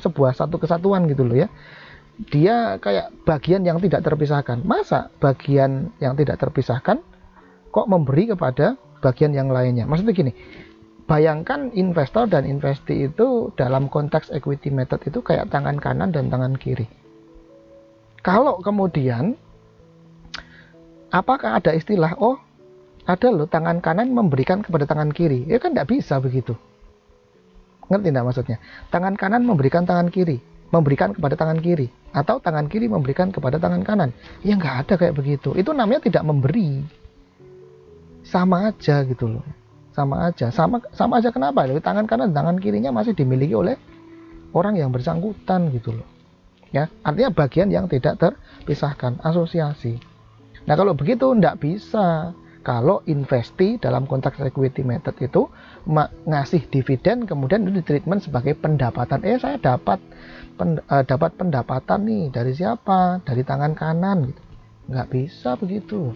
sebuah satu kesatuan gitu loh ya. Dia kayak bagian yang tidak terpisahkan. Masa bagian yang tidak terpisahkan kok memberi kepada bagian yang lainnya? Maksudnya gini, bayangkan investor dan investi itu dalam konteks equity method itu kayak tangan kanan dan tangan kiri. Kalau kemudian, apakah ada istilah, oh ada loh tangan kanan memberikan kepada tangan kiri? Ya kan tidak bisa begitu. Ngerti tidak maksudnya? Tangan kanan memberikan tangan kiri, memberikan kepada tangan kiri, atau tangan kiri memberikan kepada tangan kanan. Ya nggak ada kayak begitu. Itu namanya tidak memberi. Sama aja gitu loh. Sama aja kenapa? Tangan kanan dan tangan kirinya masih dimiliki oleh orang yang bersangkutan gitu loh. Ya, artinya bagian yang tidak terpisahkan, asosiasi. Nah, kalau begitu tidak bisa. Kalau investi dalam konteks equity method itu ngasih dividen kemudian itu ditreatment sebagai pendapatan. Saya dapat pendapatan nih dari siapa? Dari tangan kanan gitu. Nggak bisa begitu.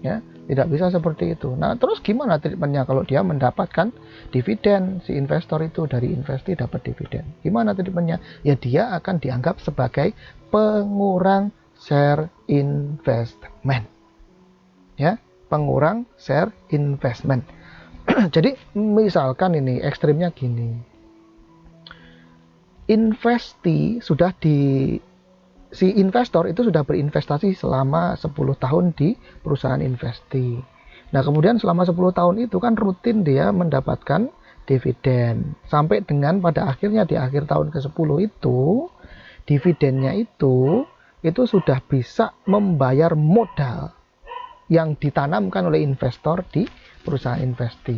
Ya, tidak bisa seperti itu. Nah, terus gimana treatmentnya kalau dia mendapatkan dividen? Si investor itu dari investi dapat dividen. Gimana treatmentnya? Ya, dia akan dianggap sebagai pengurang share investment. Ya, pengurang share investment. Jadi misalkan ini ekstrimnya gini. Si investor itu sudah berinvestasi selama 10 tahun di perusahaan investi. Nah, kemudian selama 10 tahun itu kan rutin dia mendapatkan dividen. Sampai dengan pada akhirnya di akhir tahun ke-10 itu, dividennya itu sudah bisa membayar modal yang ditanamkan oleh investor di perusahaan investi.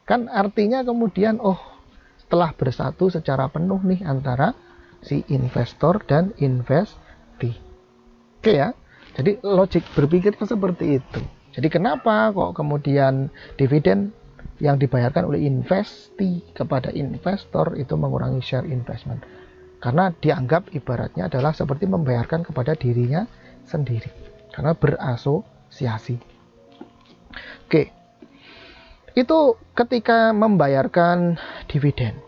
Kan artinya kemudian, setelah bersatu secara penuh nih antara si investor dan investi. Oke ya, jadi logik berpikirnya seperti itu. Jadi kenapa kok kemudian dividen yang dibayarkan oleh investi kepada investor itu mengurangi share investment? Karena dianggap ibaratnya adalah seperti membayarkan kepada dirinya sendiri. karena berasosiasi. Oke, itu ketika membayarkan dividen.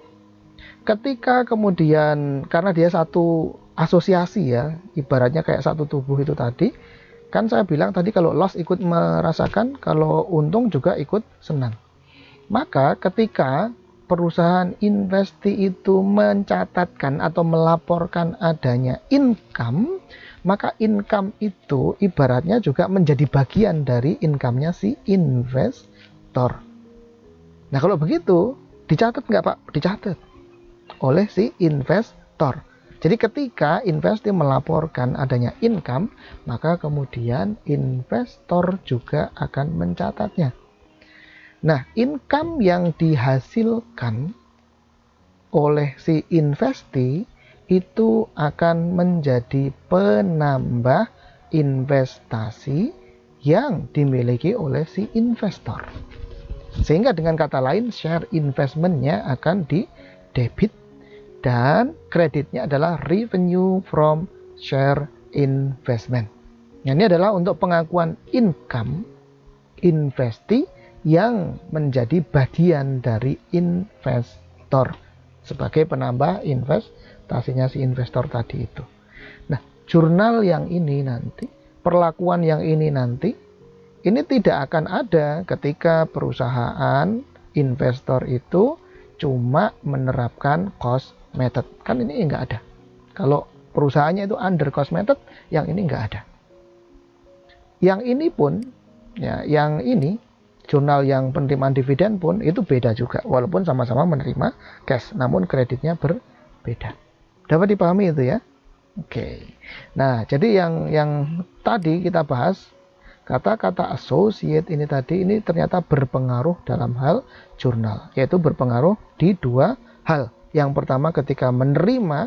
Ketika kemudian karena dia satu asosiasi ya, ibaratnya kayak satu tubuh itu tadi, kan saya bilang tadi kalau loss ikut merasakan, kalau untung juga ikut senang. Maka ketika perusahaan investi itu mencatatkan atau melaporkan adanya income, maka income itu ibaratnya juga menjadi bagian dari income-nya si investor. Nah kalau begitu, dicatat nggak Pak? Dicatat oleh si investor. Jadi ketika investi melaporkan adanya income, maka kemudian investor juga akan mencatatnya. Nah, income yang dihasilkan oleh si investi itu akan menjadi penambah investasi yang dimiliki oleh si investor. Sehingga dengan kata lain, share investment-nya akan di debit dan kreditnya adalah revenue from share investment. Nah, ini adalah untuk pengakuan income investi yang menjadi bagian dari investor sebagai penambah investasinya si investor tadi itu. Nah, jurnal yang ini nanti, perlakuan yang ini nanti, ini tidak akan ada ketika perusahaan investor itu cuma menerapkan cost method. Kan ini nggak ada. Kalau perusahaannya itu under cost method, yang ini nggak ada. Yang ini pun, ya, yang ini, jurnal yang penerimaan dividen pun itu beda juga. Walaupun sama-sama menerima cash, namun kreditnya berbeda. Dapat dipahami itu ya? Oke. Nah, jadi yang tadi kita bahas, kata-kata associate ini tadi, ini ternyata berpengaruh dalam hal jurnal, yaitu berpengaruh di dua hal. Yang pertama ketika menerima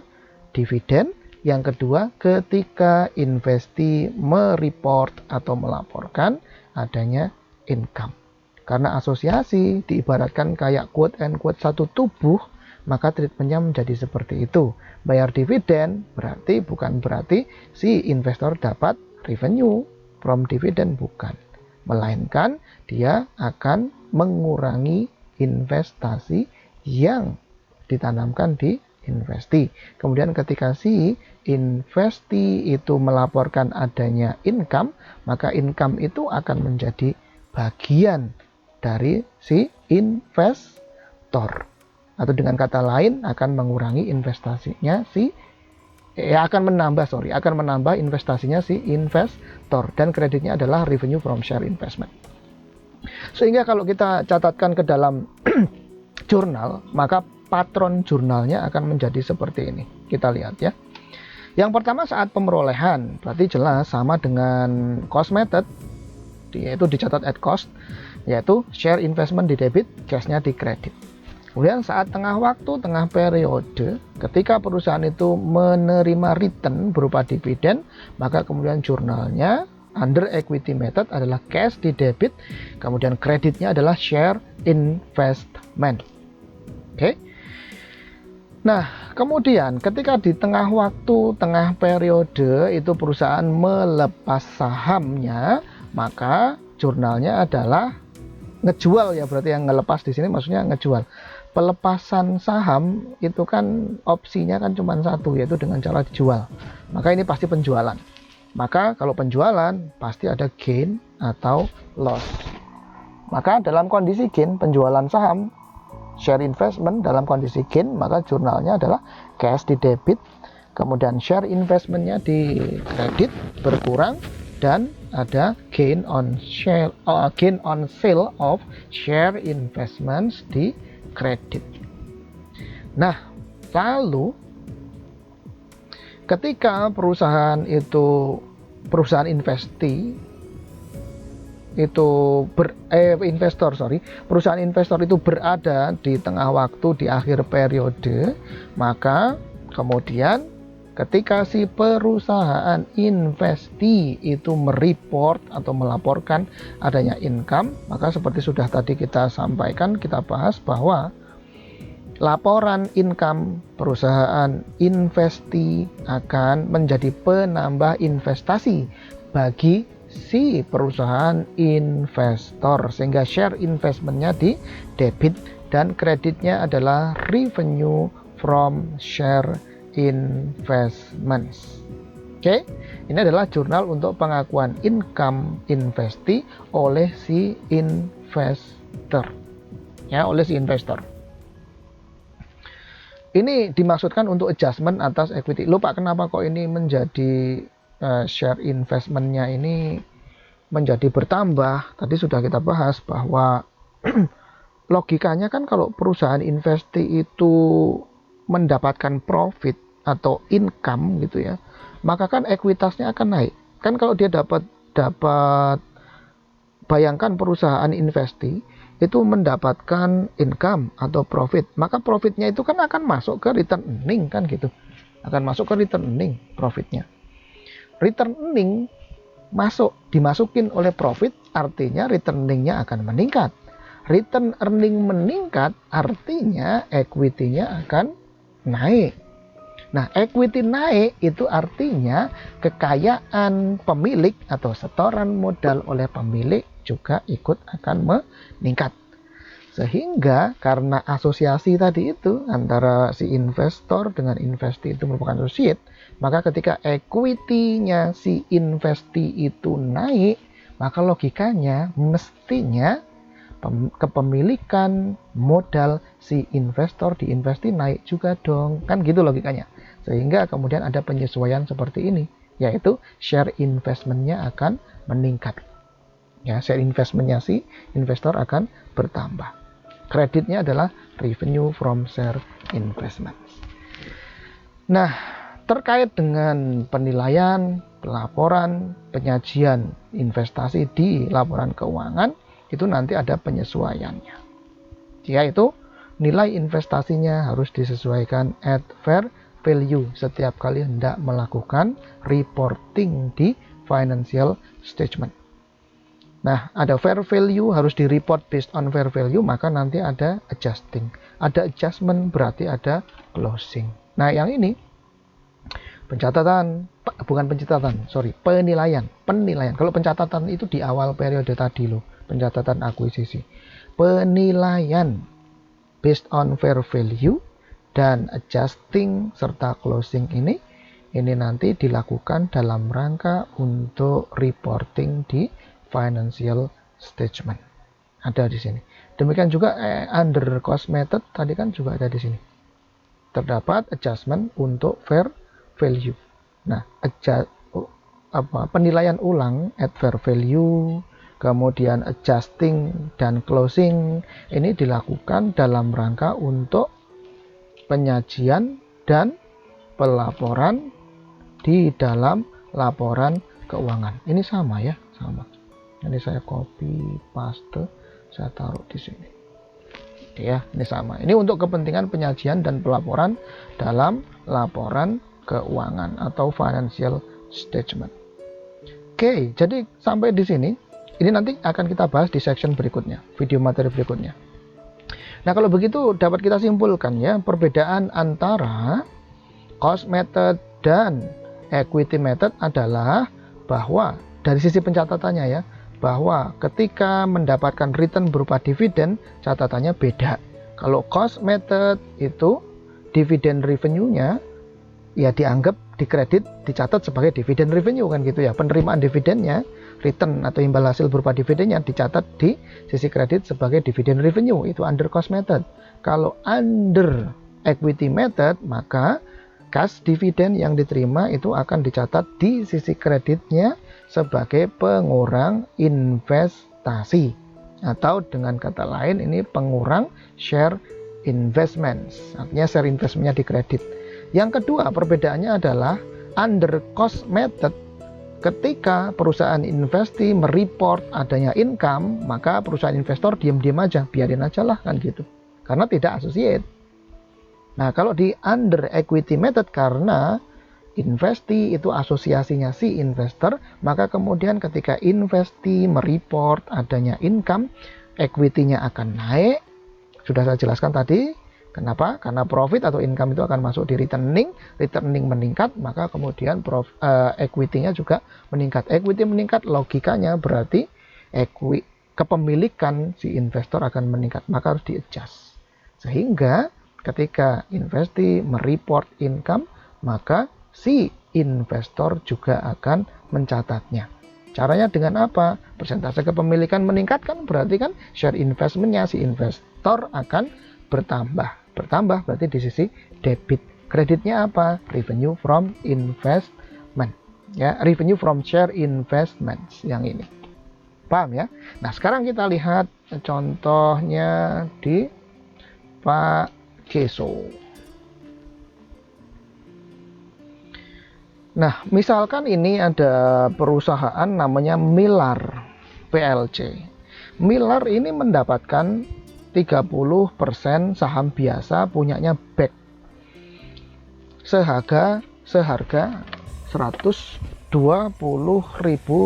dividen, yang kedua ketika investi mereport atau melaporkan adanya income. Karena asosiasi diibaratkan kayak quote and quote satu tubuh, maka treatmentnya menjadi seperti itu. Bayar dividen bukan berarti si investor dapat revenue from dividend, bukan, melainkan dia akan mengurangi investasi yang ditanamkan di investi. Kemudian ketika si investi itu melaporkan adanya income, maka income itu akan menjadi bagian dari si investor, atau dengan kata lain akan mengurangi investasinya akan menambah investasinya si investor, dan kreditnya adalah revenue from share investment. Sehingga kalau kita catatkan ke dalam jurnal, maka patron jurnalnya akan menjadi seperti ini. Kita lihat ya. Yang pertama saat pemerolehan, berarti jelas sama dengan cost method, yaitu dicatat at cost, yaitu share investment di debit, cashnya di kredit. Kemudian saat tengah waktu, tengah periode, ketika perusahaan itu menerima return berupa dividen, maka kemudian jurnalnya under equity method adalah cash di debit, kemudian kreditnya adalah share investment. Oke. Nah, kemudian ketika di tengah waktu, tengah periode itu perusahaan melepas sahamnya, maka jurnalnya adalah ngejual ya, berarti yang ngelepas di sini maksudnya ngejual. Pelepasan saham itu kan opsinya kan cuma satu, yaitu dengan cara dijual. Maka ini pasti penjualan. Maka kalau penjualan pasti ada gain atau loss. Maka dalam kondisi gain, penjualan saham, share investment dalam kondisi gain, maka jurnalnya adalah cash di debit, kemudian share investmentnya di kredit berkurang, dan ada gain on sale of share investments di kredit. Nah, lalu ketika perusahaan investi itu perusahaan investor itu berada di tengah waktu, di akhir periode, maka kemudian ketika si perusahaan investi itu mereport atau melaporkan adanya income, maka seperti sudah tadi kita sampaikan, kita bahas bahwa laporan income perusahaan investi akan menjadi penambah investasi bagi si perusahaan investor, sehingga share investmentnya di debit dan kreditnya adalah revenue from share investments. Oke, ini adalah jurnal untuk pengakuan income investee oleh si investor, ya, oleh si investor. Ini dimaksudkan untuk adjustment atas equity. Lupa kenapa kok ini menjadi share investmentnya ini menjadi bertambah. Tadi sudah kita bahas bahwa logikanya kan kalau perusahaan investasi itu mendapatkan profit atau income gitu ya, maka kan ekuitasnya akan naik. Kan kalau dia dapat bayangkan perusahaan investasi itu mendapatkan income atau profit, maka profitnya itu kan akan masuk ke return earning kan gitu. Akan masuk ke return earning profitnya. Return earning dimasukin oleh profit, artinya return earning-nya akan meningkat. Return earning meningkat artinya equity-nya akan naik. Nah, equity naik itu artinya kekayaan pemilik atau setoran modal oleh pemilik juga ikut akan meningkat. Sehingga karena asosiasi tadi itu antara si investor dengan investee itu merupakan associate, maka ketika equity-nya si investee itu naik, maka logikanya mestinya kepemilikan modal si investor di investee naik juga dong, kan gitu logikanya. Sehingga kemudian ada penyesuaian seperti ini, yaitu share investmentnya akan meningkat, ya, share investmentnya si investor akan bertambah. Kreditnya adalah revenue from share investment. Nah, terkait dengan penilaian, pelaporan, penyajian investasi di laporan keuangan, itu nanti ada penyesuaiannya, yaitu nilai investasinya harus disesuaikan at fair value setiap kali hendak melakukan reporting di financial statement. Nah, ada fair value harus di report based on fair value, maka nanti ada adjusting. Ada adjustment berarti ada closing. Nah, yang ini penilaian. Kalau pencatatan itu di awal periode tadi loh, pencatatan akuisisi. Penilaian based on fair value dan adjusting serta closing ini nanti dilakukan dalam rangka untuk reporting di financial statement. Ada di sini. Demikian juga under cost method tadi kan juga ada di sini. Terdapat adjustment untuk fair value. Nah, penilaian ulang at fair value, kemudian adjusting dan closing ini dilakukan dalam rangka untuk penyajian dan pelaporan di dalam laporan keuangan. Ini sama ya, sama. Ini saya copy paste, saya taruh di sini. Oke ya, ini sama. Ini untuk kepentingan penyajian dan pelaporan dalam laporan keuangan atau financial statement. Oke, jadi sampai di sini. Ini nanti akan kita bahas di section berikutnya, video materi berikutnya. Nah, kalau begitu dapat kita simpulkan ya, perbedaan antara cost method dan equity method adalah bahwa dari sisi pencatatannya ya, bahwa ketika mendapatkan return berupa dividen, catatannya beda. Kalau cost method itu dividen revenue-nya ya dianggap dikredit, dicatat sebagai dividen revenue kan gitu ya. Penerimaan dividennya, return atau imbal hasil berupa dividennya dicatat di sisi kredit sebagai dividen revenue, itu under cost method. Kalau under equity method, maka cash dividen yang diterima itu akan dicatat di sisi kreditnya sebagai pengurang investasi, atau dengan kata lain ini pengurang share investments, artinya share investmentnya dikredit. Yang kedua perbedaannya adalah under cost method, ketika perusahaan investasi mereport adanya income, maka perusahaan investor diam-diam aja, biarin aja lah kan gitu, karena tidak associate. Nah, kalau di under equity method, karena investasi itu asosiasinya si investor, maka kemudian ketika investasi mereport adanya income, equity-nya akan naik. Sudah saya jelaskan tadi, Kenapa? Karena profit atau income itu akan masuk di returning meningkat, maka kemudian equity-nya juga meningkat. Equity meningkat, logikanya berarti kepemilikan si investor akan meningkat, maka harus di-adjust. Sehingga ketika investee mereport income, maka si investor juga akan mencatatnya. Caranya dengan apa? Persentase kepemilikan meningkat kan berarti kan share investmentnya si investor akan bertambah. Bertambah berarti di sisi debit. Kreditnya apa? Revenue from investment. Ya, revenue from share investments yang ini. Paham ya? Nah, sekarang kita lihat contohnya di Pak Keso. Nah, misalkan ini ada perusahaan namanya Millar PLC. Millar ini mendapatkan 30% saham biasa punyanya BEC seharga 120.000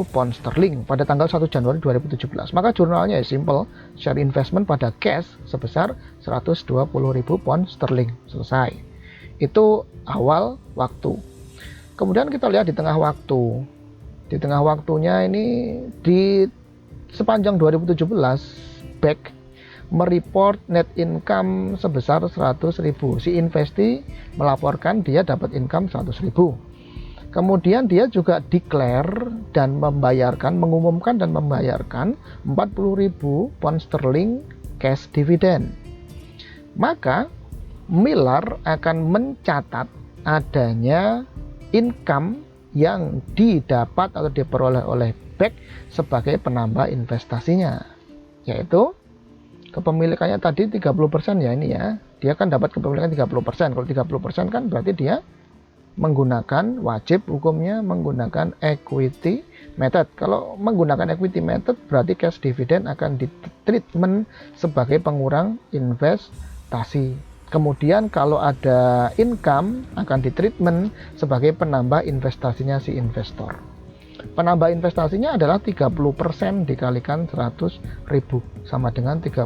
pound sterling pada tanggal 1 Januari 2017. Maka jurnalnya simple, share investment pada cash sebesar 120.000 pound sterling. Selesai. Itu awal waktu. Kemudian kita lihat di tengah waktu. Di tengah waktunya ini di sepanjang 2017 BEC mereport net income sebesar 100.000. Si investee melaporkan dia dapat income 100.000. Kemudian dia juga declare dan mengumumkan dan membayarkan 40.000 pound sterling cash dividend. Maka Millar akan mencatat adanya income yang didapat atau diperoleh oleh BEC sebagai penambah investasinya, yaitu kepemilikannya tadi 30% ya ini ya. Dia kan dapat kepemilikan 30%. Kalau 30% kan berarti dia menggunakan wajib hukumnya menggunakan equity method. Kalau menggunakan equity method berarti cash dividend akan ditreatment sebagai pengurang investasi. Kemudian kalau ada income akan ditreatment sebagai penambah investasinya si investor. Penambah investasinya adalah 30% dikalikan 100.000 sama dengan 30.000.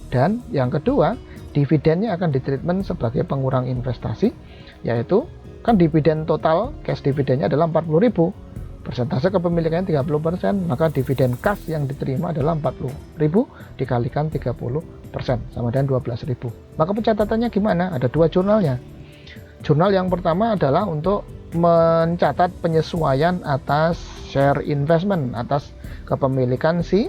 Dan yang kedua, dividennya akan ditreatment sebagai pengurang investasi, yaitu kan dividen total cash dividennya adalah 40.000. Persentase kepemilikannya 30%, maka dividen cash yang diterima adalah 40.000 dikalikan 30% sama dengan 12.000. Maka pencatatannya gimana? Ada dua jurnalnya. Jurnal yang pertama adalah untuk mencatat penyesuaian atas share investment, atas kepemilikan si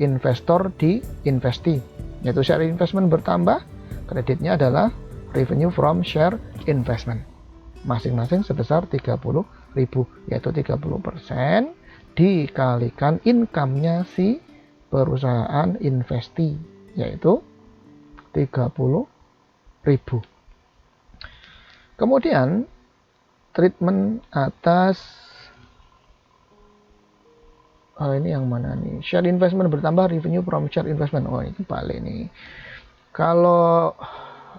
investor di investee, yaitu share investment bertambah, kreditnya adalah revenue from share investment, masing-masing sebesar 30.000, yaitu 30% dikalikan income-nya si perusahaan investee, yaitu 30.000. Kemudian treatment atas ini yang mana nih? Share investment bertambah, revenue from share investment. Oh, itu balik nih. Kalau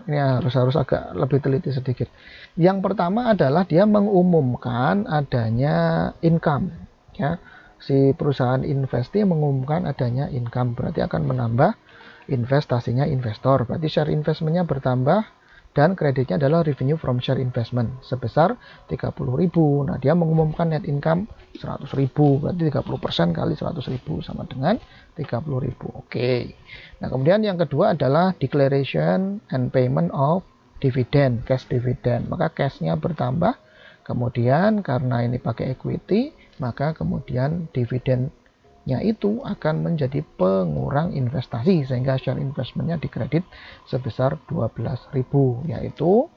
ini harus agak lebih teliti sedikit. Yang pertama adalah dia mengumumkan adanya income, ya. Si perusahaan investasi mengumumkan adanya income, berarti akan menambah investasinya investor. Berarti share investmentnya bertambah dan kreditnya adalah revenue from share investment sebesar 30.000. Nah, dia mengumumkan net income 100.000, berarti 30% kali 100.000 sama dengan 30.000. Oke. Nah, kemudian yang kedua adalah declaration and payment of dividend, cash dividend. Maka cashnya bertambah. Kemudian karena ini pakai equity, maka kemudian dividend itu akan menjadi pengurang investasi sehingga share investmentnya dikredit sebesar 12.000, yaitu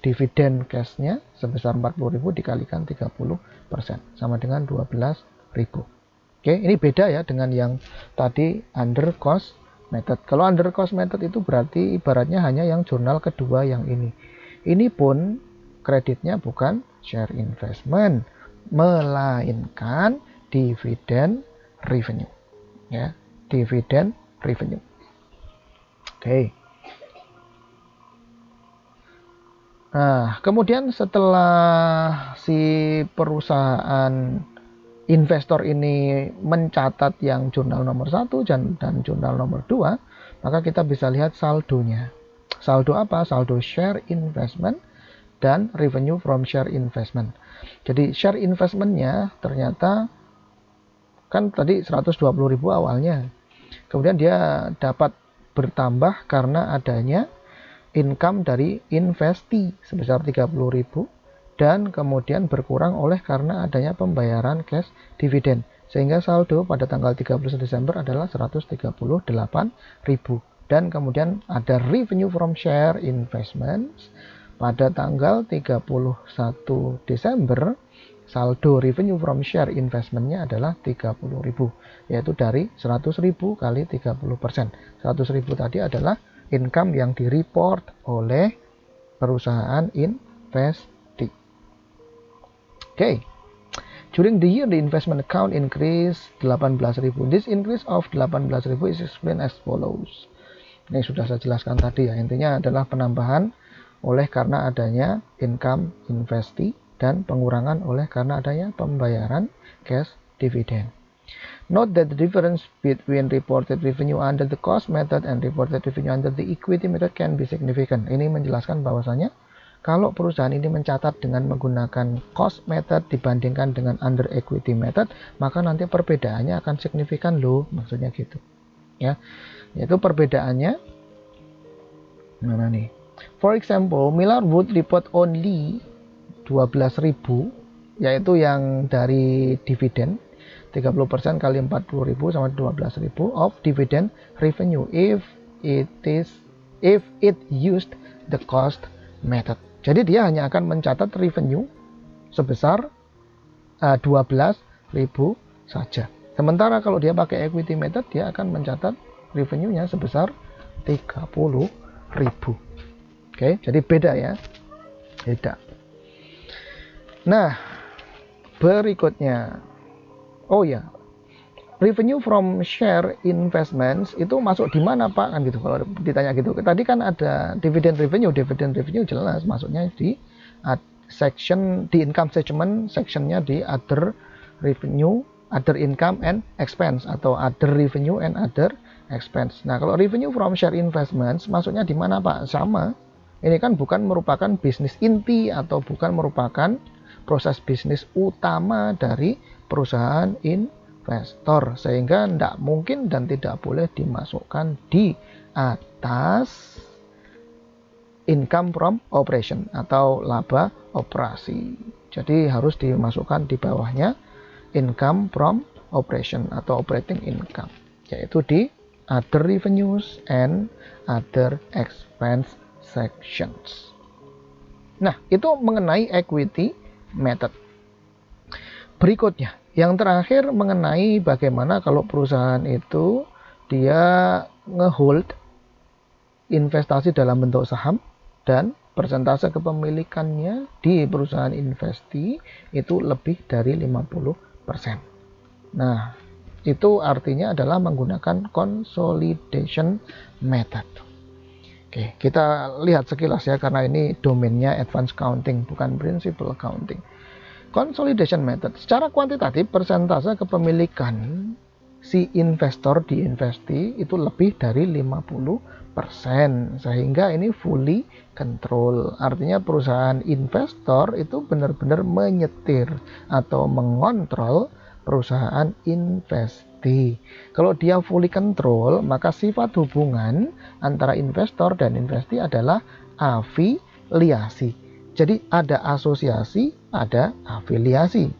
dividen cashnya sebesar 40.000 dikalikan 30% sama dengan 12.000. Oke, ini beda ya dengan yang tadi under cost method. Kalau under cost method itu berarti ibaratnya hanya yang jurnal kedua yang ini. Ini pun kreditnya bukan share investment, melainkan dividen revenue, ya, dividen revenue. Oke. Nah, kemudian setelah si perusahaan investor ini mencatat yang jurnal nomor 1 dan jurnal nomor 2, maka kita bisa lihat saldonya. saldo apa? Saldo share investment dan revenue from share investment. Jadi share investmentnya ternyata kan tadi 120.000 awalnya. Kemudian dia dapat bertambah karena adanya income dari investee sebesar 30.000 dan kemudian berkurang oleh karena adanya pembayaran cash dividen, sehingga saldo pada tanggal 31 Desember adalah 138.000. Dan kemudian ada revenue from share investments pada tanggal 31 Desember, saldo revenue from share investmentnya adalah 30.000, yaitu dari 100.000 kali 30%. 100.000 tadi adalah income yang direport oleh perusahaan investee. Okay. During the year, the investment account increased 18.000. This increase of 18.000 is explained as follows. Ini sudah saya jelaskan tadi ya. Intinya adalah penambahan oleh karena adanya income investee dan pengurangan oleh karena adanya pembayaran cash dividend. Note that the difference between reported revenue under the cost method and reported revenue under the equity method can be significant. Ini menjelaskan bahwasanya kalau perusahaan ini mencatat dengan menggunakan cost method dibandingkan dengan under equity method, maka nanti perbedaannya akan signifikan loh, maksudnya gitu. Ya, yaitu perbedaannya mana nih? For example, Miller would report only 12.000, yaitu yang dari dividen 30% kali 40.000 sama 12.000 of dividend revenue if it used the cost method. Jadi dia hanya akan mencatat revenue sebesar 12.000 saja. Sementara kalau dia pakai equity method, dia akan mencatat revenue-nya sebesar 30.000. Oke, jadi beda ya. Beda. Nah, berikutnya. Oh ya, revenue from share investments itu masuk di mana Pak? Kan gitu kalau ditanya gitu. Tadi kan ada dividend revenue jelas masuknya di section di income statement, sectionnya di other revenue, other income and expense atau other revenue and other expense. Nah, kalau revenue from share investments masuknya di mana Pak? Sama. Ini kan bukan merupakan bisnis inti atau bukan merupakan proses bisnis utama dari perusahaan investor, sehingga tidak mungkin dan tidak boleh dimasukkan di atas income from operation atau laba operasi. Jadi harus dimasukkan di bawahnya income from operation atau operating income, yaitu di other revenues and other expense sections. Nah, itu mengenai equity method. Berikutnya, yang terakhir mengenai bagaimana kalau perusahaan itu dia ngehold investasi dalam bentuk saham dan persentase kepemilikannya di perusahaan investee itu lebih dari 50%. Nah, itu artinya adalah menggunakan consolidation method. Oke, kita lihat sekilas ya, karena ini domainnya advanced accounting, bukan principal accounting. Consolidation method, secara kuantitatif persentase kepemilikan si investor di investee itu lebih dari 50%, sehingga ini fully control. Artinya perusahaan investor itu benar-benar menyetir atau mengontrol perusahaan investee. Kalau dia fully control, maka sifat hubungan antara investor dan investee adalah afiliasi. Jadi ada asosiasi, ada afiliasi.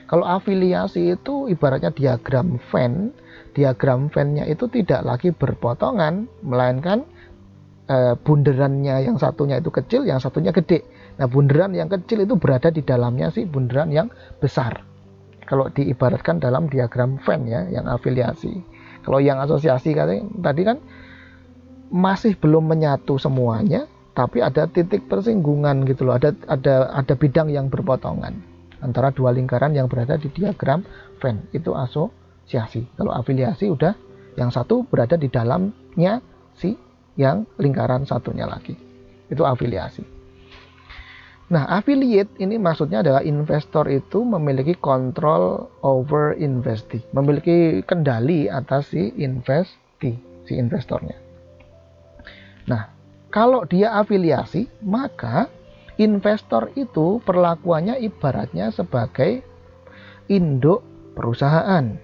Kalau afiliasi itu ibaratnya diagram Venn. Diagram Venn-nya itu tidak lagi berpotongan, melainkan bunderannya yang satunya itu kecil, yang satunya gede. Nah, bunderan yang kecil itu berada di dalamnya si bunderan yang besar. Kalau diibaratkan dalam diagram Venn ya, yang afiliasi. Kalau yang asosiasi tadi kan masih belum menyatu semuanya, tapi ada titik persinggungan gitu loh, ada bidang yang berpotongan antara dua lingkaran yang berada di diagram Venn, itu asosiasi. Kalau afiliasi udah yang satu berada di dalamnya si yang lingkaran satunya lagi, itu afiliasi. Nah, affiliate ini maksudnya adalah investor itu memiliki control over investee, memiliki kendali atas si investee, si investornya. Nah, Kalau dia afiliasi, maka investor itu perlakuannya ibaratnya sebagai induk perusahaan.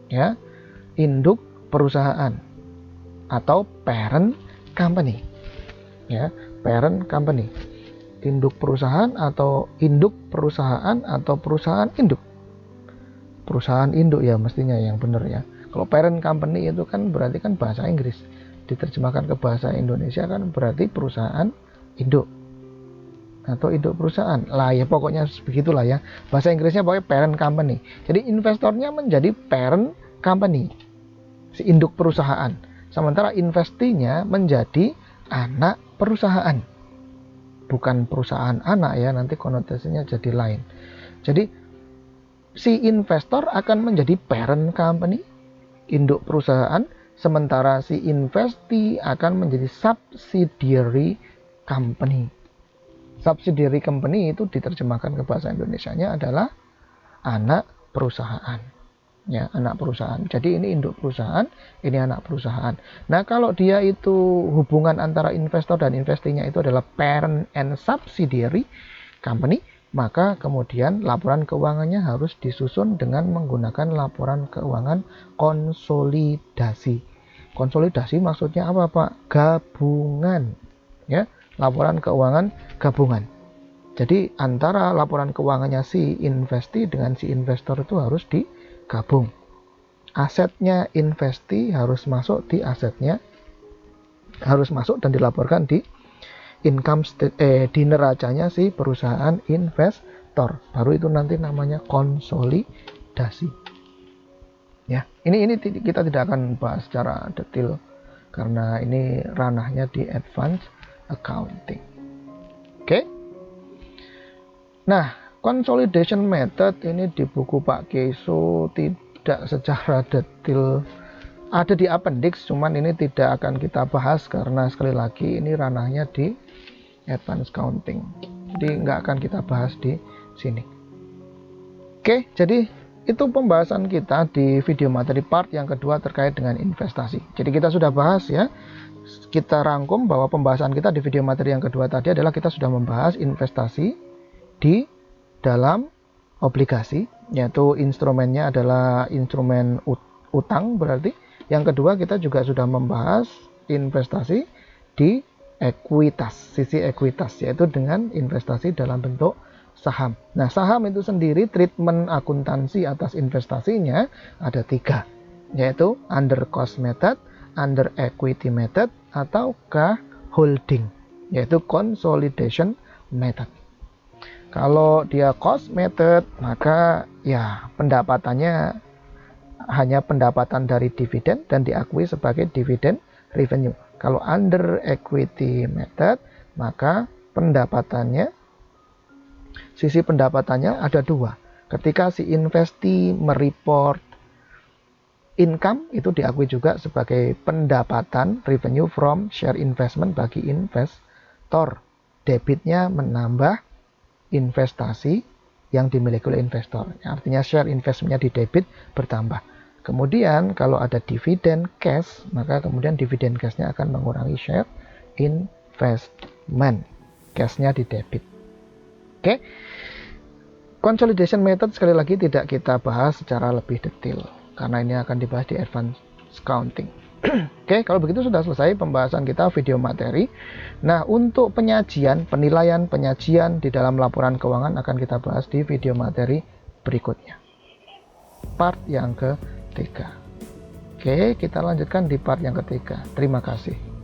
Ya, induk perusahaan atau parent company. Ya, parent company. Induk perusahaan atau perusahaan induk. Perusahaan induk ya mestinya yang benar ya. Kalau parent company itu kan berarti kan bahasa Inggris. Diterjemahkan ke bahasa Indonesia kan berarti perusahaan induk atau induk perusahaan lah ya, pokoknya begitulah ya. Bahasa Inggrisnya pokoknya parent company. Jadi investornya menjadi parent company, si induk perusahaan. Sementara investinya menjadi anak perusahaan. Bukan perusahaan anak ya, nanti konotasinya jadi lain. Jadi si investor akan menjadi parent company, induk perusahaan, sementara si investee akan menjadi subsidiary company. Subsidiary company itu diterjemahkan ke bahasa Indonesianya adalah anak perusahaan. Ya, anak perusahaan. Jadi ini induk perusahaan, ini anak perusahaan. Nah, kalau dia itu hubungan antara investor dan investinya itu adalah parent and subsidiary company, maka kemudian laporan keuangannya harus disusun dengan menggunakan laporan keuangan konsolidasi. Konsolidasi maksudnya apa, Pak? Gabungan. Ya, laporan keuangan gabungan. Jadi antara laporan keuangannya si investee dengan si investor itu harus digabung. Asetnya investee harus masuk di asetnya, harus masuk dan dilaporkan di income di neracanya si perusahaan investor. Baru itu nanti namanya konsolidasi. Ya, ini kita tidak akan bahas secara detail karena ini ranahnya di advanced accounting. Oke. Nah, consolidation method ini di buku Pak Keso tidak secara detail, ada di appendix, cuman ini tidak akan kita bahas karena sekali lagi ini ranahnya di advanced accounting. Jadi nggak akan kita bahas di sini. Oke, jadi itu pembahasan kita di video materi part yang kedua terkait dengan investasi. Jadi kita sudah bahas ya, kita rangkum bahwa pembahasan kita di video materi yang kedua tadi adalah kita sudah membahas investasi di dalam obligasi, yaitu instrumennya adalah instrumen utang berarti. Yang kedua kita juga sudah membahas investasi di ekuitas, sisi ekuitas, yaitu dengan investasi dalam bentuk saham. Nah, saham itu sendiri treatment akuntansi atas investasinya ada 3, yaitu under cost method, under equity method, ataukah holding, yaitu consolidation method. Kalau dia cost method, maka ya pendapatannya hanya pendapatan dari dividen dan diakui sebagai dividen revenue. Kalau under equity method, maka pendapatannya, sisi pendapatannya ada 2. Ketika si investee mereport income, itu diakui juga sebagai pendapatan revenue from share investment bagi investor. Debitnya menambah investasi yang dimiliki oleh investor. Artinya share investmentnya di debit bertambah. Kemudian kalau ada dividen cash, maka kemudian dividen cashnya akan mengurangi share investment. Cashnya di debit. Oke. Consolidation method sekali lagi tidak kita bahas secara lebih detail karena ini akan dibahas di advanced accounting. Oke, kalau begitu sudah selesai pembahasan kita video materi. Nah, untuk penilaian penyajian di dalam laporan keuangan akan kita bahas di video materi berikutnya. Part yang ketiga. Oke, kita lanjutkan di part yang ketiga. Terima kasih.